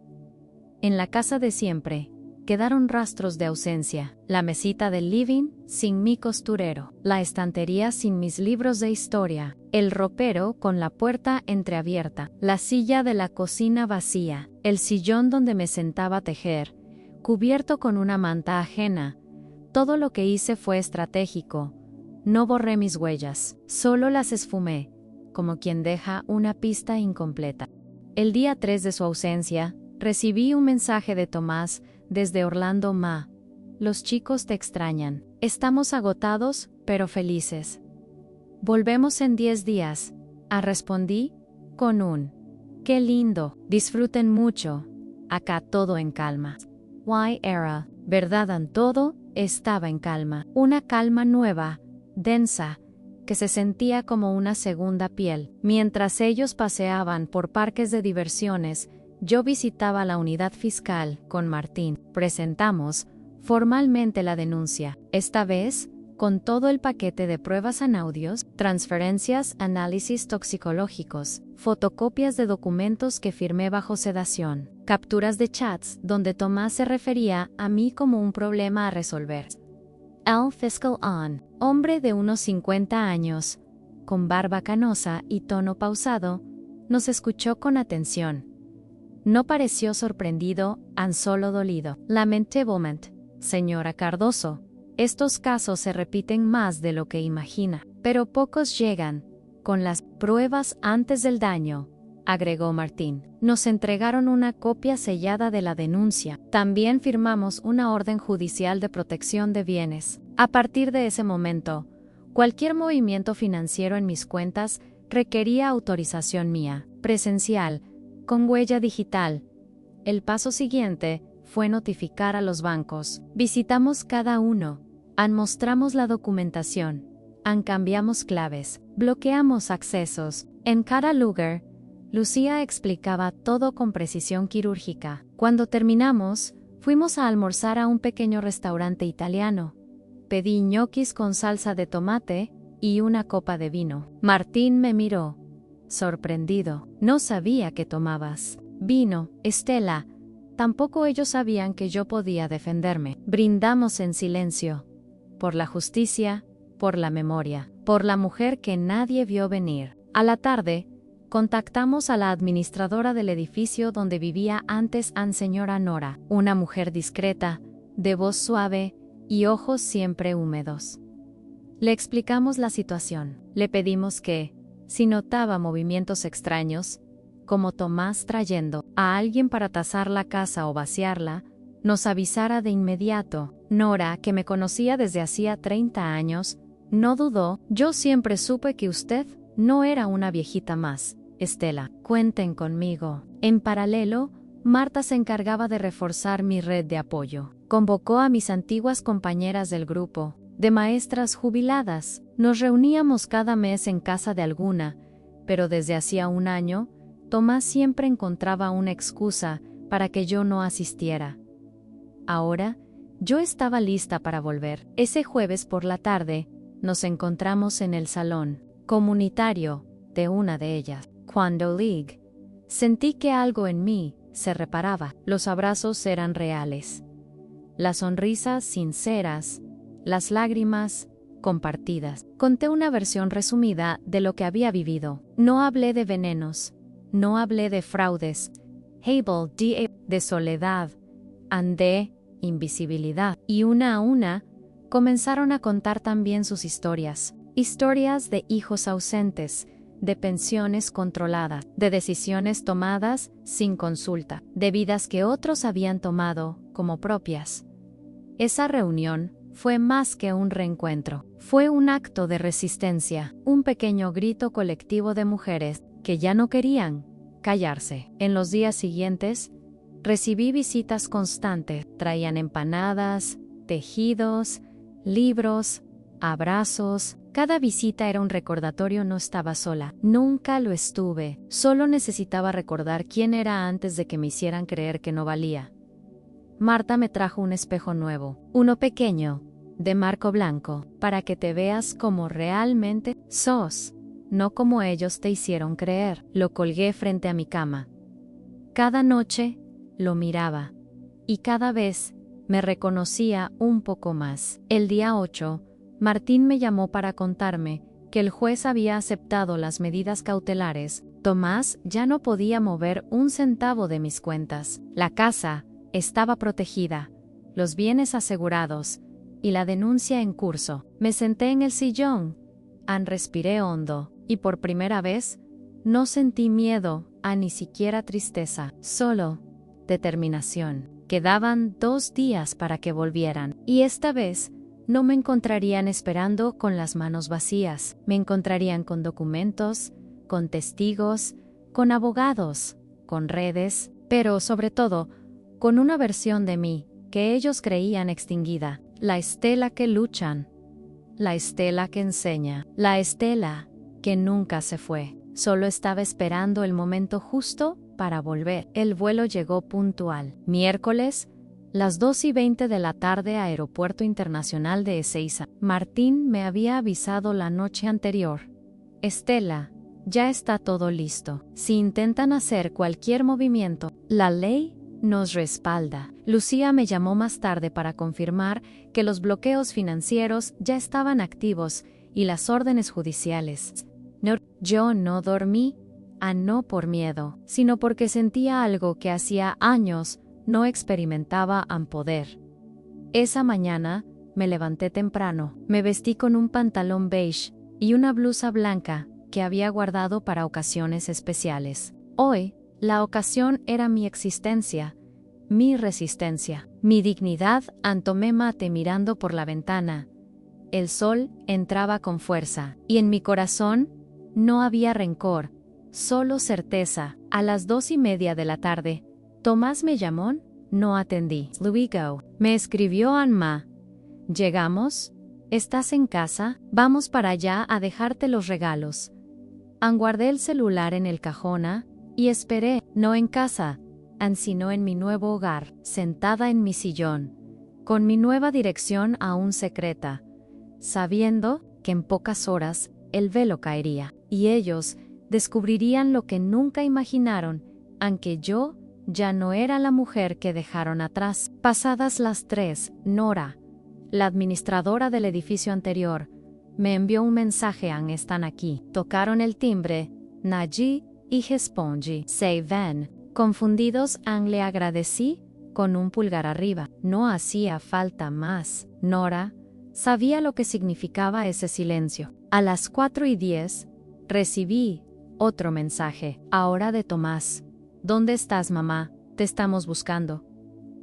En la casa de siempre quedaron rastros de ausencia: la mesita del living sin mi costurero, la estantería sin mis libros de historia, el ropero con la puerta entreabierta, la silla de la cocina vacía, el sillón donde me sentaba a tejer, cubierto con una manta ajena. Todo lo que hice fue estratégico. No borré mis huellas, solo las esfumé, como quien deja una pista incompleta. El día 3 de su ausencia, recibí un mensaje de Tomás desde Orlando. Los chicos te extrañan. Estamos agotados, pero felices. Volvemos en 10 días. Respondí con un qué lindo. Disfruten mucho. Acá todo en calma. Era verdad, todo estaba en calma. Una calma nueva, densa, que se sentía como una segunda piel. Mientras ellos paseaban por parques de diversiones, yo visitaba la unidad fiscal con Martín. Presentamos formalmente la denuncia, esta vez con todo el paquete de pruebas en audios, transferencias, análisis toxicológicos, fotocopias de documentos que firmé bajo sedación, capturas de chats donde Tomás se refería a mí como un problema a resolver. El fiscal hombre de unos 50 años, con barba canosa y tono pausado, nos escuchó con atención. No pareció sorprendido, solo dolido. Lamentablemente, señora Cardoso, estos casos se repiten más de lo que imagina, pero pocos llegan con las pruebas antes del daño, agregó Martín. Nos entregaron una copia sellada de la denuncia. También firmamos una orden judicial de protección de bienes. A partir de ese momento, cualquier movimiento financiero en mis cuentas requería autorización mía, presencial, con huella digital. El paso siguiente fue notificar a los bancos. Visitamos cada uno, mostramos la documentación, cambiamos claves, bloqueamos accesos. En cada lugar, Lucía explicaba todo con precisión quirúrgica. Cuando terminamos, fuimos a almorzar a un pequeño restaurante italiano. Pedí ñoquis con salsa de tomate y una copa de vino. Martín me miró, sorprendido. No sabía que tomabas vino, Estela. Tampoco ellos sabían que yo podía defenderme. Brindamos en silencio. Por la justicia, por la memoria, por la mujer que nadie vio venir. A la tarde, contactamos a la administradora del edificio donde vivía antes señora Nora, una mujer discreta, de voz suave y ojos siempre húmedos. Le explicamos la situación. Le pedimos que, si notaba movimientos extraños, como Tomás trayendo a alguien para tasar la casa o vaciarla, nos avisara de inmediato. Nora, que me conocía desde hacía 30 años, no dudó. Yo siempre supe que usted no era una viejita más, Estela. Cuenten conmigo. En paralelo, Marta se encargaba de reforzar mi red de apoyo. Convocó a mis antiguas compañeras del grupo, de maestras jubiladas. Nos reuníamos cada mes en casa de alguna, pero desde hacía un año, Tomás siempre encontraba una excusa para que yo no asistiera. Ahora, yo estaba lista para volver. Ese jueves por la tarde, nos encontramos en el salón comunitario de una de ellas. Cuando League, sentí que algo en mí se reparaba. Los abrazos eran reales, las sonrisas sinceras, las lágrimas compartidas. Conté una versión resumida de lo que había vivido. No hablé de venenos, no hablé de fraudes, de soledad, de invisibilidad. Y una a una, comenzaron a contar también sus historias. Historias de hijos ausentes, de pensiones controladas, de decisiones tomadas sin consulta, de vidas que otros habían tomado como propias. Esa reunión fue más que un reencuentro. Fue un acto de resistencia, un pequeño grito colectivo de mujeres que ya no querían callarse. En los días siguientes, recibí visitas constantes. Traían empanadas, tejidos, libros, abrazos. Cada visita era un recordatorio. No estaba sola. Nunca lo estuve. Solo necesitaba recordar quién era antes de que me hicieran creer que no valía. Marta me trajo un espejo nuevo, uno pequeño, de marco blanco, para que te veas como realmente sos, no como ellos te hicieron creer. Lo colgué frente a mi cama. Cada noche lo miraba, y cada vez me reconocía un poco más. El día 8, Martín me llamó para contarme que el juez había aceptado las medidas cautelares. Tomás ya no podía mover un centavo de mis cuentas. La casa estaba protegida, los bienes asegurados y la denuncia en curso. Me senté en el sillón, respiré hondo, y por primera vez no sentí miedo, ni siquiera tristeza, solo determinación. Quedaban 2 días para que volvieran, y esta vez no me encontrarían esperando con las manos vacías. Me encontrarían con documentos, con testigos, con abogados, con redes, pero sobre todo, con una versión de mí que ellos creían extinguida. La Estela que luchan, la Estela que enseña, la Estela que nunca se fue. Solo estaba esperando el momento justo para volver. El vuelo llegó puntual. Miércoles, las 2:20 de la tarde, Aeropuerto Internacional de Ezeiza. Martín me había avisado la noche anterior. Estela, ya está todo listo. Si intentan hacer cualquier movimiento, la ley nos respalda. Lucía me llamó más tarde para confirmar que los bloqueos financieros ya estaban activos y las órdenes judiciales. No, yo no dormí, no por miedo, sino porque sentía algo que hacía años no experimentaba en poder. Esa mañana me levanté temprano, me vestí con un pantalón beige y una blusa blanca que había guardado para ocasiones especiales. Hoy, la ocasión era mi existencia, mi resistencia, mi dignidad. Tomé mate mirando por la ventana. El sol entraba con fuerza, y en mi corazón no había rencor, solo certeza. A las 2:30 de la tarde, Tomás me llamó, no atendí. Luego, me escribió Anma. ¿Llegamos? ¿Estás en casa? Vamos para allá a dejarte los regalos. Guardé el celular en el cajón y esperé, no en casa, sino en mi nuevo hogar, sentada en mi sillón, con mi nueva dirección aún secreta, sabiendo que en pocas horas el velo caería, y ellos descubrirían lo que nunca imaginaron, aunque yo ya no era la mujer que dejaron atrás. Pasadas las 3, Nora, la administradora del edificio anterior, me envió un mensaje. Están aquí. Tocaron el timbre. Naji y respondi. Sei ven. Confundidos, le agradecí con un pulgar arriba. No hacía falta más. Nora sabía lo que significaba ese silencio. A las 4:10 recibí otro mensaje. Ahora de Tomás. ¿Dónde estás, mamá? Te estamos buscando.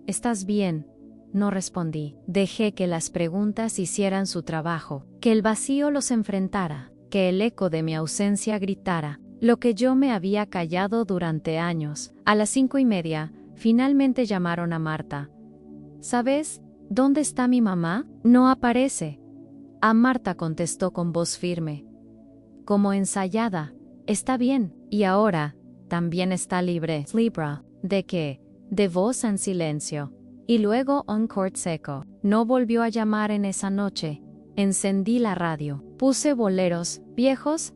¿Estás bien? No respondí. Dejé que las preguntas hicieran su trabajo, que el vacío los enfrentara, que el eco de mi ausencia gritara lo que yo me había callado durante años. A las 5:30, finalmente llamaron a Marta. ¿Sabes dónde está mi mamá? No aparece. A Marta contestó con voz firme, como ensayada. Está bien, y ahora también está libre. Libra. ¿De qué? De voz en silencio. Y luego un corte seco. No volvió a llamar en esa noche. Encendí la radio. Puse boleros viejos.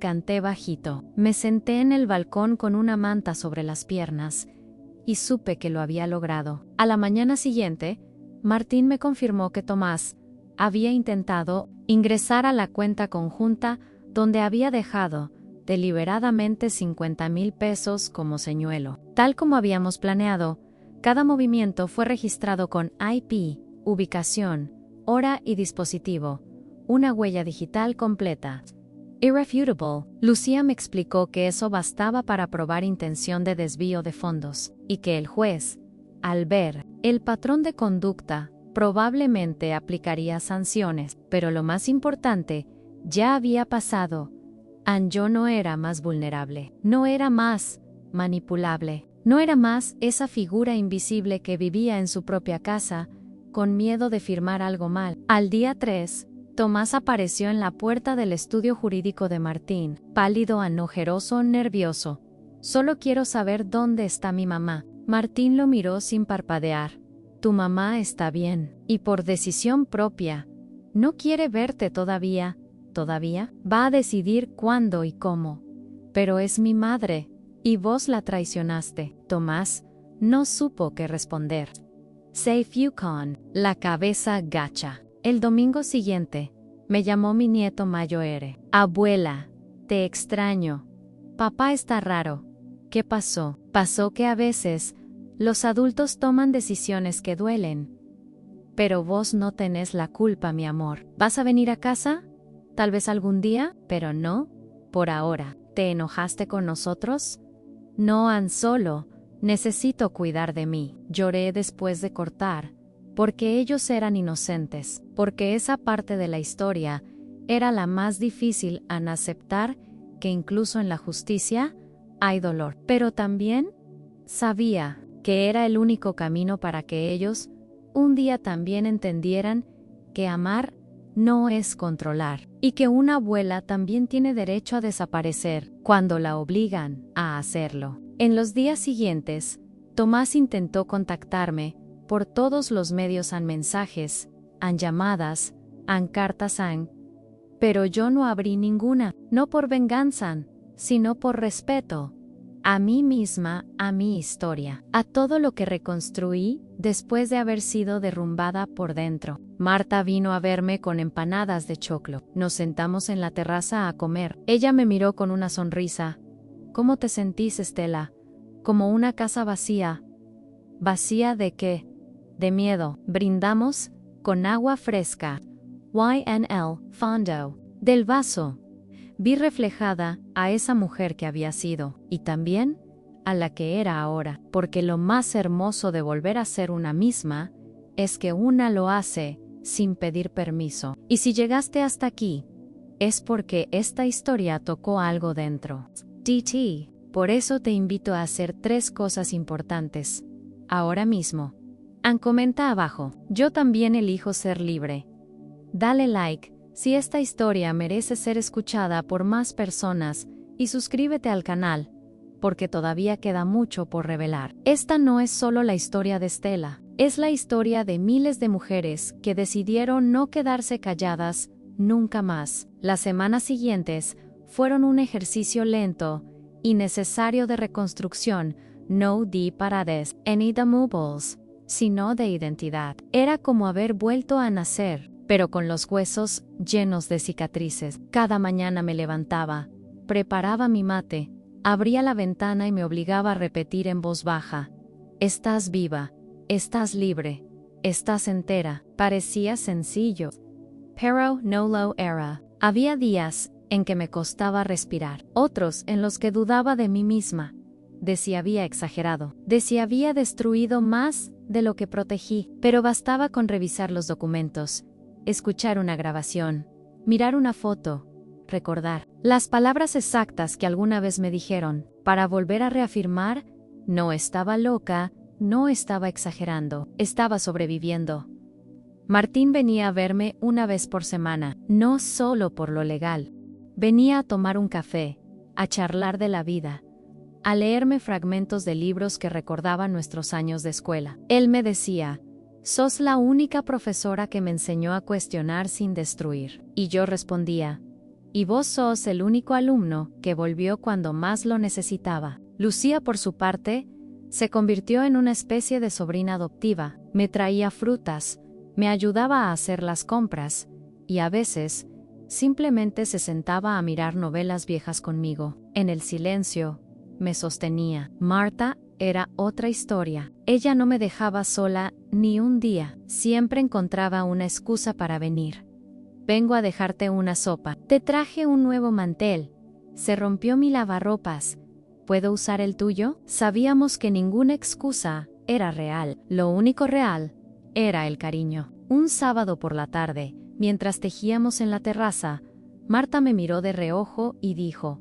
Canté bajito. Me senté en el balcón con una manta sobre las piernas y supe que lo había logrado. A la mañana siguiente, Martín me confirmó que Tomás había intentado ingresar a la cuenta conjunta donde había dejado deliberadamente 50,000 pesos como señuelo. Tal como habíamos planeado, cada movimiento fue registrado con IP, ubicación, hora y dispositivo, una huella digital completa. Irrefutable. Lucía me explicó que eso bastaba para probar intención de desvío de fondos, y que el juez, al ver el patrón de conducta, probablemente aplicaría sanciones, pero lo más importante, ya había pasado. Yo no era más vulnerable, no era más manipulable, no era más esa figura invisible que vivía en su propia casa, con miedo de firmar algo mal. Al día 3, Tomás apareció en la puerta del estudio jurídico de Martín, pálido, ojeroso, nervioso. Solo quiero saber dónde está mi mamá. Martín lo miró sin parpadear. Tu mamá está bien, y por decisión propia. No quiere verte todavía. ¿Todavía? Va a decidir cuándo y cómo. Pero es mi madre, y vos la traicionaste. Tomás no supo qué responder. Safe Yukon, la cabeza gacha. El domingo siguiente, me llamó mi nieto Mayoere. Abuela, te extraño. Papá está raro. ¿Qué pasó? Pasó que a veces, los adultos toman decisiones que duelen. Pero vos no tenés la culpa, mi amor. ¿Vas a venir a casa? Tal vez algún día, pero no, por ahora. ¿Te enojaste con nosotros? No, solo, necesito cuidar de mí. Lloré después de cortar, porque ellos eran inocentes, porque esa parte de la historia era la más difícil en aceptar, que incluso en la justicia hay dolor. Pero también sabía que era el único camino para que ellos un día también entendieran que amar no es controlar, y que una abuela también tiene derecho a desaparecer cuando la obligan a hacerlo. En los días siguientes, Tomás intentó contactarme por todos los medios, mensajes, llamadas, cartas, pero yo no abrí ninguna, no por venganza, sino por respeto a mí misma, a mi historia, a todo lo que reconstruí después de haber sido derrumbada por dentro. Marta vino a verme con empanadas de choclo. Nos sentamos en la terraza a comer. Ella me miró con una sonrisa. ¿Cómo te sentís, Estela? Como una casa vacía. ¿Vacía de qué? De miedo. Brindamos con agua fresca. YNL, fondo. Del vaso. Vi reflejada a esa mujer que había sido, y también a la que era ahora, porque lo más hermoso de volver a ser una misma es que una lo hace sin pedir permiso. Y si llegaste hasta aquí, es porque esta historia tocó algo dentro. DT, por eso te invito a hacer 3 cosas importantes. Ahora mismo. Comenta abajo. Yo también elijo ser libre. Dale like si esta historia merece ser escuchada por más personas, y suscríbete al canal, porque todavía queda mucho por revelar. Esta no es solo la historia de Estela, es la historia de miles de mujeres que decidieron no quedarse calladas nunca más. Las semanas siguientes fueron un ejercicio lento y necesario de reconstrucción, no de paredes ni de muebles, sino de identidad. Era como haber vuelto a nacer, pero con los huesos llenos de cicatrices. Cada mañana me levantaba, preparaba mi mate, abría la ventana y me obligaba a repetir en voz baja: estás viva, estás libre, estás entera. Parecía sencillo, pero no lo era. Había días en que me costaba respirar, otros en los que dudaba de mí misma, de si había exagerado, de si había destruido más de lo que protegí, pero bastaba con revisar los documentos, escuchar una grabación, mirar una foto, recordar las palabras exactas que alguna vez me dijeron, para volver a reafirmar: no estaba loca, no estaba exagerando, estaba sobreviviendo. Martín venía a verme una vez por semana, no solo por lo legal. Venía a tomar un café, a charlar de la vida, a leerme fragmentos de libros que recordaban nuestros años de escuela. Él me decía: sos la única profesora que me enseñó a cuestionar sin destruir. Y yo respondía: y vos sos el único alumno que volvió cuando más lo necesitaba. Lucía, por su parte, se convirtió en una especie de sobrina adoptiva. Me traía frutas, me ayudaba a hacer las compras, y a veces simplemente se sentaba a mirar novelas viejas conmigo. En el silencio, me sostenía. Marta era otra historia. Ella no me dejaba sola ni un día. Siempre encontraba una excusa para venir. Vengo a dejarte una sopa. Te traje un nuevo mantel. Se rompió mi lavarropas. ¿Puedo usar el tuyo? Sabíamos que ninguna excusa era real. Lo único real era el cariño. Un sábado por la tarde, mientras tejíamos en la terraza, Marta me miró de reojo y dijo: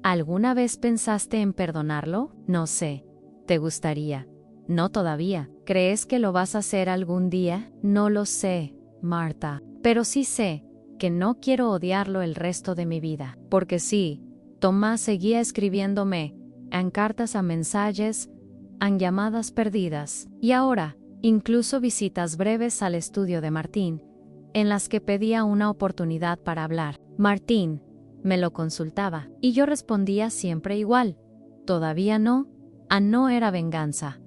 ¿alguna vez pensaste en perdonarlo? No sé. ¿Te gustaría? No todavía. ¿Crees que lo vas a hacer algún día? No lo sé, Marta. Pero sí sé que no quiero odiarlo el resto de mi vida. Porque sí, Tomás seguía escribiéndome, en cartas a mensajes, en llamadas perdidas, y ahora, incluso visitas breves al estudio de Martín, en las que pedía una oportunidad para hablar. Martín me lo consultaba, y yo respondía siempre igual: todavía no. No era venganza.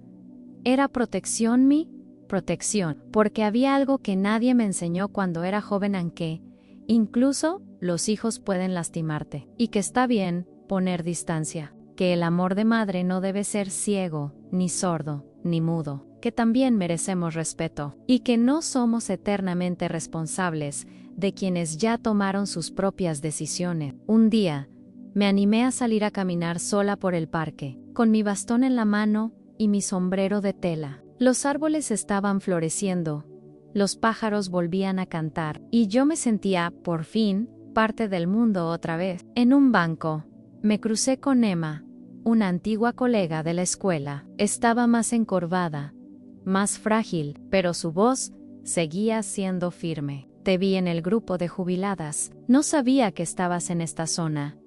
Era protección, mi protección, porque había algo que nadie me enseñó cuando era joven, en que, incluso, los hijos pueden lastimarte, y que está bien poner distancia, que el amor de madre no debe ser ciego, ni sordo, ni mudo, que también merecemos respeto, y que no somos eternamente responsables de quienes ya tomaron sus propias decisiones. Un día, me animé a salir a caminar sola por el parque, con mi bastón en la mano y mi sombrero de tela. Los árboles estaban floreciendo, los pájaros volvían a cantar, y yo me sentía, por fin, parte del mundo otra vez. En un banco, me crucé con Emma, una antigua colega de la escuela. Estaba más encorvada, más frágil, pero su voz seguía siendo firme. Te vi en el grupo de jubiladas. No sabía que estabas en esta zona.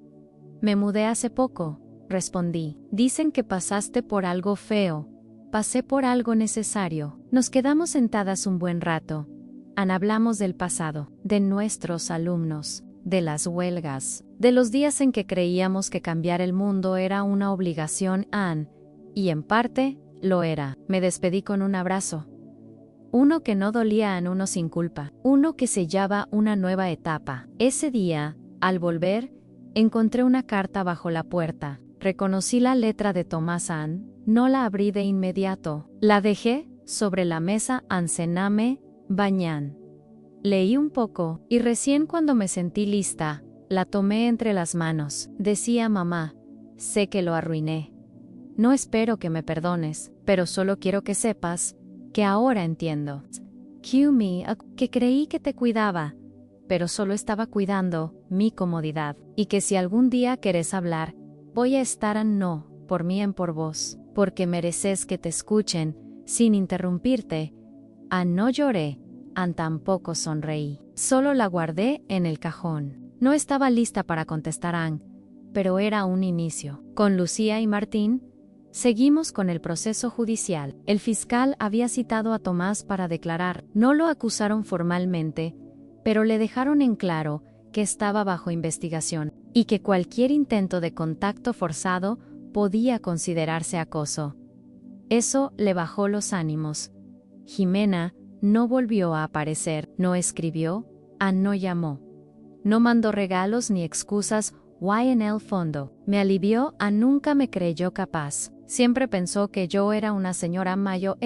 Me mudé hace poco, respondí. Dicen que pasaste por algo feo. Pasé por algo necesario. Nos quedamos sentadas un buen rato. Hablamos del pasado, de nuestros alumnos, de las huelgas, de los días en que creíamos que cambiar el mundo era una obligación, y en parte, lo era. Me despedí con un abrazo. Uno que no dolía en uno sin culpa. Uno que sellaba una nueva etapa. Ese día, al volver, encontré una carta bajo la puerta. Reconocí la letra de Tomás Ann. No la abrí de inmediato. La dejé sobre la mesa Ansename Bañán. Leí un poco, y recién cuando me sentí lista, la tomé entre las manos. Decía: mamá, sé que lo arruiné. No espero que me perdones, pero solo quiero que sepas que ahora entiendo. Que creí que te cuidaba, pero solo estaba cuidando mi comodidad. Y que si algún día querés hablar, voy a estar no, por mí en por vos, porque mereces que te escuchen, sin interrumpirte. No lloré, tampoco sonreí. Solo la guardé en el cajón. No estaba lista para contestar pero era un inicio. Con Lucía y Martín, seguimos con el proceso judicial. El fiscal había citado a Tomás para declarar. No lo acusaron formalmente, pero le dejaron en claro que estaba bajo investigación, y que cualquier intento de contacto forzado podía considerarse acoso. Eso le bajó los ánimos. Jimena, no volvió a aparecer, no escribió, no llamó. No mandó regalos ni excusas, en el fondo. Me alivió, nunca me creyó capaz. Siempre pensó que yo era una señora mayor,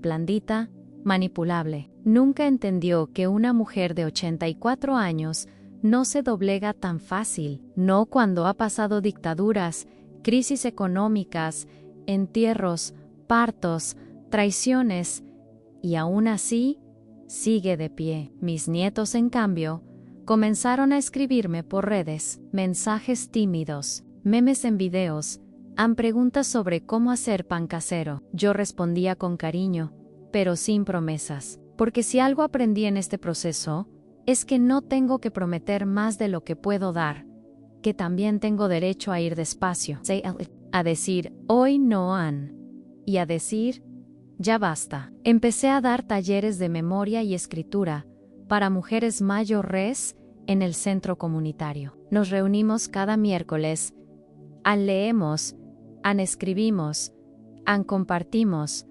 blandita, manipulable. Nunca entendió que una mujer de 84 años no se doblega tan fácil, no cuando ha pasado dictaduras, crisis económicas, entierros, partos, traiciones, y aún así, sigue de pie. Mis nietos, en cambio, comenzaron a escribirme por redes, mensajes tímidos, memes en videos, preguntas sobre cómo hacer pan casero. Yo respondía con cariño, pero sin promesas, porque si algo aprendí en este proceso, es que no tengo que prometer más de lo que puedo dar, que también tengo derecho a ir despacio, a decir, hoy no y a decir, ya basta. Empecé a dar talleres de memoria y escritura para mujeres mayores en el centro comunitario. Nos reunimos cada miércoles, leemos, escribimos, compartimos,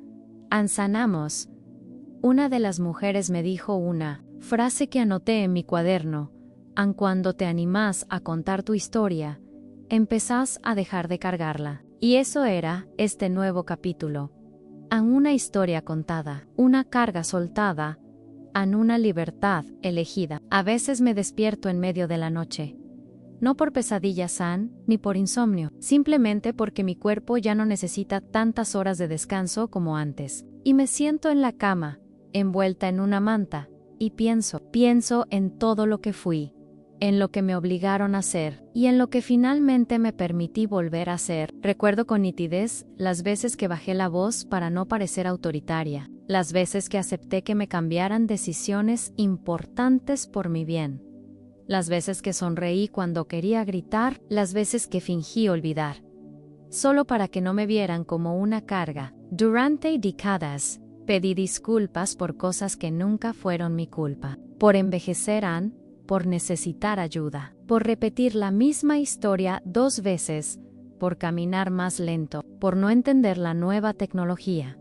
sanamos. Una de las mujeres me dijo una frase que anoté en mi cuaderno: cuando te animás a contar tu historia, empezás a dejar de cargarla. Y eso era este nuevo capítulo. Una historia contada, una carga soltada, una libertad elegida. A veces me despierto en medio de la noche. No por pesadillas ni por insomnio, simplemente porque mi cuerpo ya no necesita tantas horas de descanso como antes. Y me siento en la cama, envuelta en una manta, y pienso en todo lo que fui, en lo que me obligaron a hacer, y en lo que finalmente me permití volver a ser. Recuerdo con nitidez las veces que bajé la voz para no parecer autoritaria, las veces que acepté que me cambiaran decisiones importantes por mi bien, las veces que sonreí cuando quería gritar, las veces que fingí olvidar, solo para que no me vieran como una carga. Durante décadas, pedí disculpas por cosas que nunca fueron mi culpa, por envejecer, por necesitar ayuda, por repetir la misma historia 2 veces, por caminar más lento, por no entender la nueva tecnología,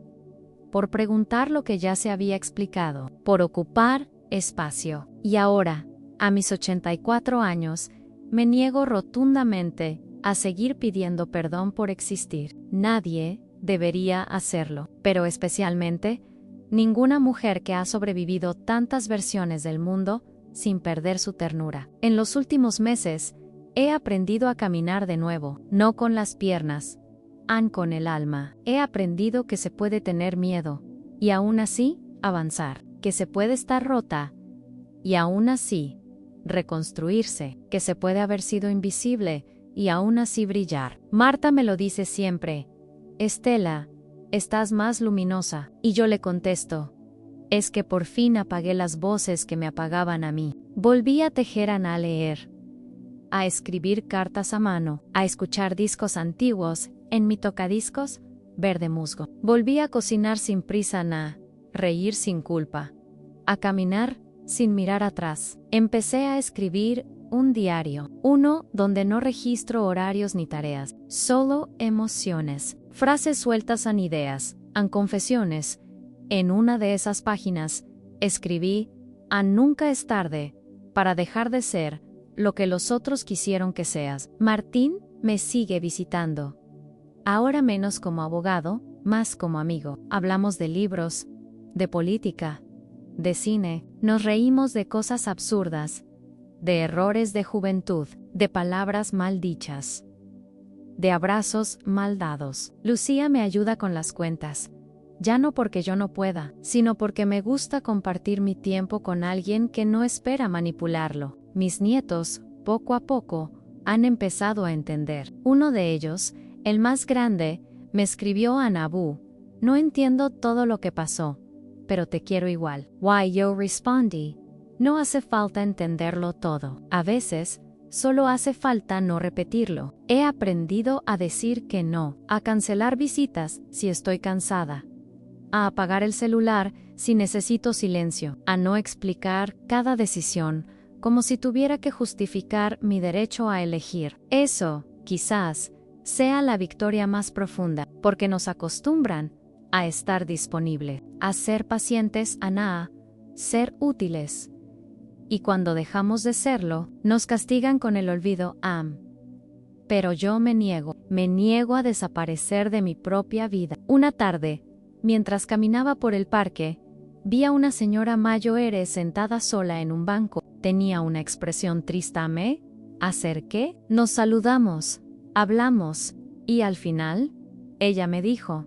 por preguntar lo que ya se había explicado, por ocupar espacio. Y ahora, a mis 84 años, me niego rotundamente a seguir pidiendo perdón por existir. Nadie debería hacerlo, pero especialmente ninguna mujer que ha sobrevivido tantas versiones del mundo sin perder su ternura. En los últimos meses, he aprendido a caminar de nuevo, no con las piernas, con el alma. He aprendido que se puede tener miedo, y aún así, avanzar, que se puede estar rota, y aún así, reconstruirse, que se puede haber sido invisible, y aún así brillar. Marta me lo dice siempre: Estela, estás más luminosa. Y yo le contesto: es que por fin apagué las voces que me apagaban a mí. Volví a tejer, a leer, a escribir cartas a mano, a escuchar discos antiguos en mi tocadiscos verde musgo. Volví a cocinar sin prisa, a reír sin culpa, a caminar sin mirar atrás. Empecé a escribir un diario, uno donde no registro horarios ni tareas, solo emociones, frases sueltas, ideas, confesiones. En una de esas páginas, escribí: nunca es tarde para dejar de ser lo que los otros quisieron que seas. Martín me sigue visitando. Ahora menos como abogado, más como amigo. Hablamos de libros, de política, de cine. Nos reímos de cosas absurdas, de errores de juventud, de palabras mal dichas, de abrazos mal dados. Lucía me ayuda con las cuentas. Ya no porque yo no pueda, sino porque me gusta compartir mi tiempo con alguien que no espera manipularlo. Mis nietos, poco a poco, han empezado a entender. Uno de ellos, el más grande, me escribió: Nabu, no entiendo todo lo que pasó, pero te quiero igual. Yo respondí: no hace falta entenderlo todo. A veces, solo hace falta no repetirlo. He aprendido a decir que no, a cancelar visitas si estoy cansada, a apagar el celular si necesito silencio, a no explicar cada decisión como si tuviera que justificar mi derecho a elegir. Eso, quizás, sea la victoria más profunda, porque nos acostumbran a estar disponible, a ser pacientes, a ser útiles. Y cuando dejamos de serlo, nos castigan con el olvido, Pero yo me niego a desaparecer de mi propia vida. Una tarde, mientras caminaba por el parque, vi a una señora mayor sentada sola en un banco. Tenía una expresión triste. Me acerqué, nos saludamos, hablamos, y al final, ella me dijo: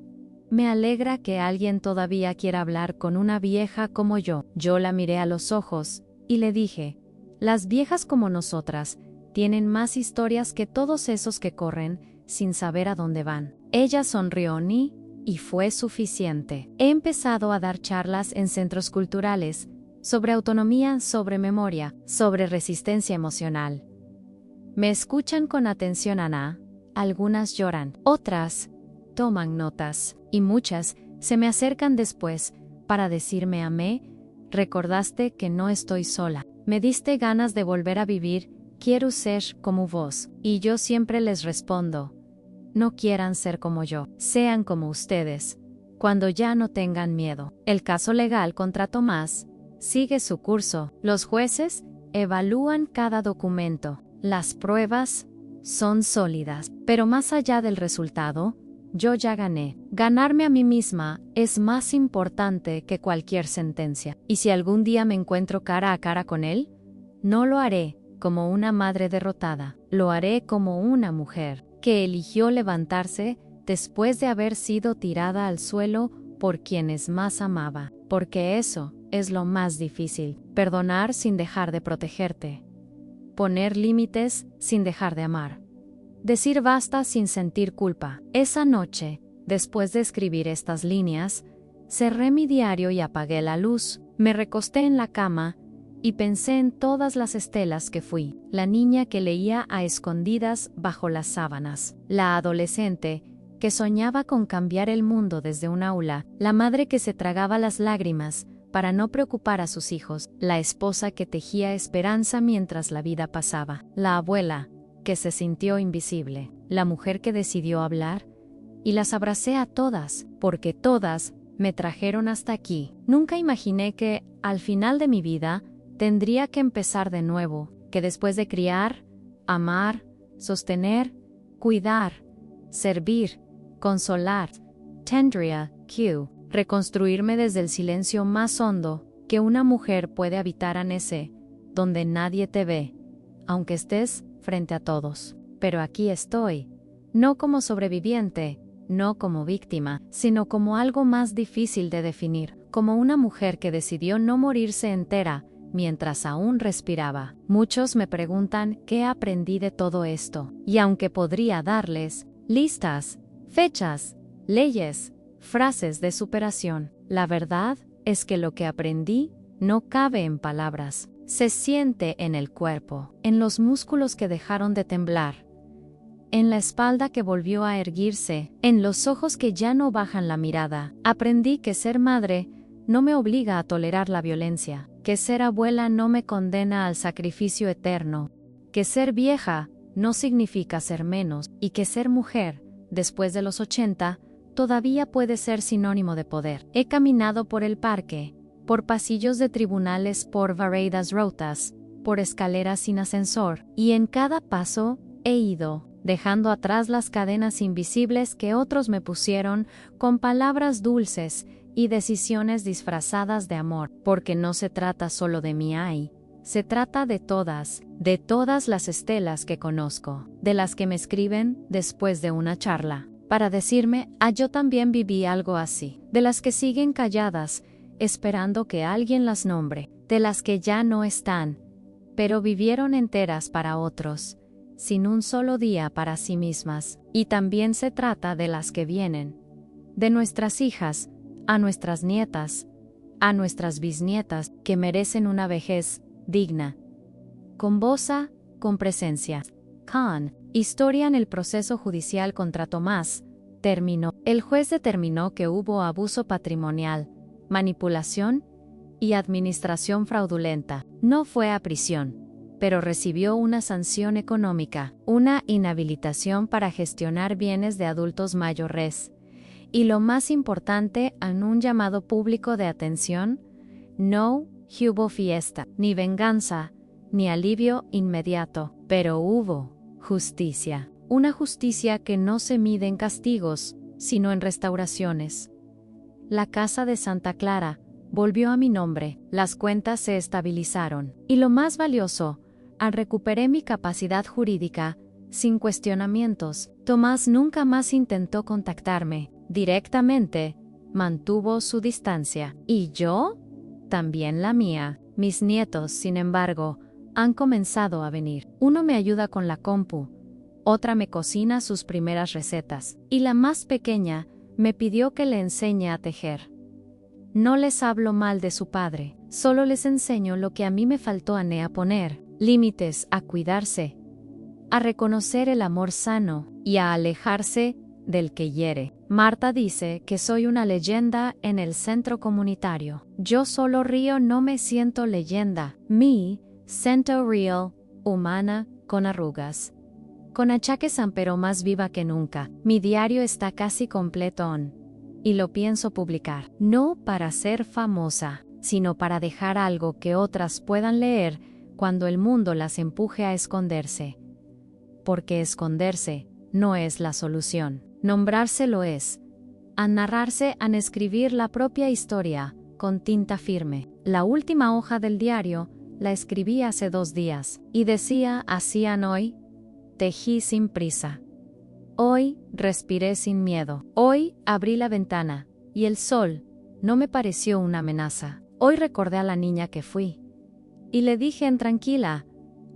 me alegra que alguien todavía quiera hablar con una vieja como yo. Yo la miré a los ojos, y le dije: las viejas como nosotras tienen más historias que todos esos que corren sin saber a dónde van. Ella sonrió y fue suficiente. He empezado a dar charlas en centros culturales sobre autonomía, sobre memoria, sobre resistencia emocional. Me escuchan con atención, Ana. Algunas lloran, otras toman notas, y muchas se me acercan después para decirme: recordaste que no estoy sola. Me diste ganas de volver a vivir. Quiero ser como vos. Y yo siempre les respondo: no quieran ser como yo, sean como ustedes, cuando ya no tengan miedo. El caso legal contra Tomás sigue su curso. Los jueces evalúan cada documento. Las pruebas son sólidas, pero más allá del resultado, yo ya gané. Ganarme a mí misma es más importante que cualquier sentencia. Y si algún día me encuentro cara a cara con él, no lo haré como una madre derrotada, lo haré como una mujer que eligió levantarse después de haber sido tirada al suelo por quienes más amaba, porque eso es lo más difícil: perdonar sin dejar de protegerte, poner límites sin dejar de amar, decir basta sin sentir culpa. Esa noche, después de escribir estas líneas, cerré mi diario y apagué la luz. Me recosté en la cama y pensé en todas las Estelas que fui: la niña que leía a escondidas bajo las sábanas, la adolescente que soñaba con cambiar el mundo desde un aula, la madre que se tragaba las lágrimas para no preocupar a sus hijos, la esposa que tejía esperanza mientras la vida pasaba, la abuela que se sintió invisible, la mujer que decidió hablar, y las abracé a todas, porque todas me trajeron hasta aquí. Nunca imaginé que, al final de mi vida, tendría que empezar de nuevo, que después de criar, amar, sostener, cuidar, servir, consolar, tendría que reconstruirme desde el silencio más hondo que una mujer puede habitar en ese, donde nadie te ve, aunque estés frente a todos. Pero aquí estoy, no como sobreviviente, no como víctima, sino como algo más difícil de definir, como una mujer que decidió no morirse entera mientras aún respiraba. Muchos me preguntan qué aprendí de todo esto, y aunque podría darles listas, fechas, leyes, frases de superación, la verdad es que lo que aprendí no cabe en palabras. Se siente en el cuerpo, en los músculos que dejaron de temblar, en la espalda que volvió a erguirse, en los ojos que ya no bajan la mirada. Aprendí que ser madre no me obliga a tolerar la violencia, que ser abuela no me condena al sacrificio eterno, que ser vieja no significa ser menos, y que ser mujer, después de los 80, todavía puede ser sinónimo de poder. He caminado por el parque, por pasillos de tribunales, por veredas rotas, por escaleras sin ascensor, y en cada paso he ido dejando atrás las cadenas invisibles que otros me pusieron con palabras dulces y decisiones disfrazadas de amor, porque no se trata solo de mí, se trata de todas las Estelas que conozco, de las que me escriben después de una charla, para decirme: yo también viví algo así, de las que siguen calladas, esperando que alguien las nombre, de las que ya no están, pero vivieron enteras para otros, sin un solo día para sí mismas. Y también se trata de las que vienen, de nuestras hijas, a nuestras nietas, a nuestras bisnietas, que merecen una vejez digna, con voz, con presencia. Historia en el proceso judicial contra Tomás terminó. El juez determinó que hubo abuso patrimonial, manipulación y administración fraudulenta. No fue a prisión, pero recibió una sanción económica, una inhabilitación para gestionar bienes de adultos mayores, Y lo más importante, en un llamado público de atención, no hubo fiesta, ni venganza, ni alivio inmediato, pero hubo justicia. Una justicia que no se mide en castigos, sino en restauraciones. La casa de Santa Clara volvió a mi nombre, las cuentas se estabilizaron. Y lo más valioso, recuperé mi capacidad jurídica, sin cuestionamientos. Tomás nunca más intentó contactarme directamente, mantuvo su distancia. ¿Y yo? También la mía. Mis nietos, sin embargo, han comenzado a venir. Uno me ayuda con la compu, otra me cocina sus primeras recetas, y la más pequeña me pidió que le enseñe a tejer. No les hablo mal de su padre, solo les enseño lo que a mí me faltó a poner límites, a cuidarse, a reconocer el amor sano y a alejarse del que hiere. Marta dice que soy una leyenda en el centro comunitario. Yo solo río, no me siento leyenda. Me siento real, humana, con arrugas, con achaques pero más viva que nunca. Mi diario está casi completo y lo pienso publicar. No para ser famosa, sino para dejar algo que otras puedan leer cuando el mundo las empuje a esconderse. Porque esconderse no es la solución. Nombrarse lo es. A narrarse, a escribir la propia historia, con tinta firme. La última hoja del diario la escribí hace 2 días, y decía: hacían hoy, tejí sin prisa. Hoy respiré sin miedo. Hoy abrí la ventana, y el sol no me pareció una amenaza. Hoy recordé a la niña que fui, y le dije tranquila: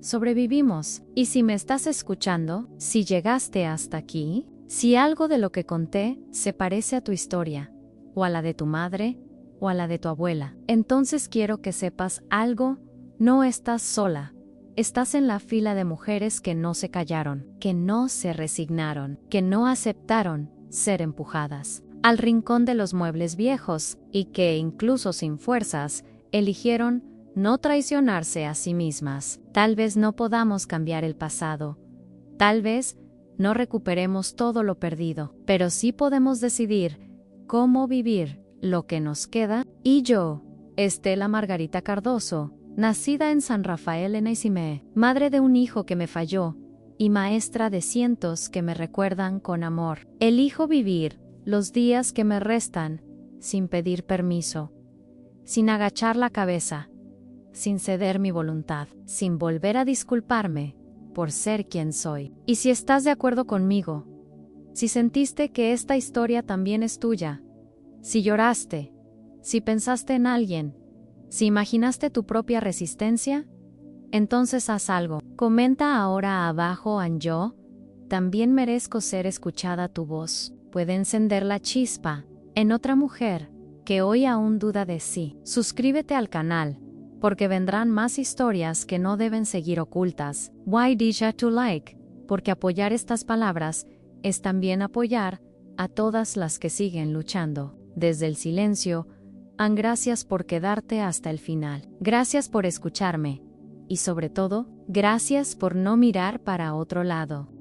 sobrevivimos. Y si me estás escuchando, si llegaste hasta aquí, si algo de lo que conté se parece a tu historia, o a la de tu madre, o a la de tu abuela, entonces quiero que sepas algo: no estás sola. Estás en la fila de mujeres que no se callaron, que no se resignaron, que no aceptaron ser empujadas al rincón de los muebles viejos y que, incluso sin fuerzas, eligieron no traicionarse a sí mismas. Tal vez no podamos cambiar el pasado, tal vez no recuperemos todo lo perdido, pero sí podemos decidir cómo vivir lo que nos queda. Y yo, Estela Margarita Cardoso, nacida en San Rafael en Aizimé, madre de un hijo que me falló y maestra de cientos que me recuerdan con amor, elijo vivir los días que me restan sin pedir permiso, sin agachar la cabeza, sin ceder mi voluntad, sin volver a disculparme por ser quien soy. Y si estás de acuerdo conmigo, si sentiste que esta historia también es tuya, si lloraste, si pensaste en alguien, si imaginaste tu propia resistencia, entonces haz algo. Comenta ahora abajo: yo también merezco ser escuchada. Tu voz puede encender la chispa en otra mujer que hoy aún duda de sí. Suscríbete al canal, porque vendrán más historias que no deben seguir ocultas. Why did you to like? Porque apoyar estas palabras es también apoyar a todas las que siguen luchando desde el silencio. Gracias por quedarte hasta el final. Gracias por escucharme. Y sobre todo, gracias por no mirar para otro lado.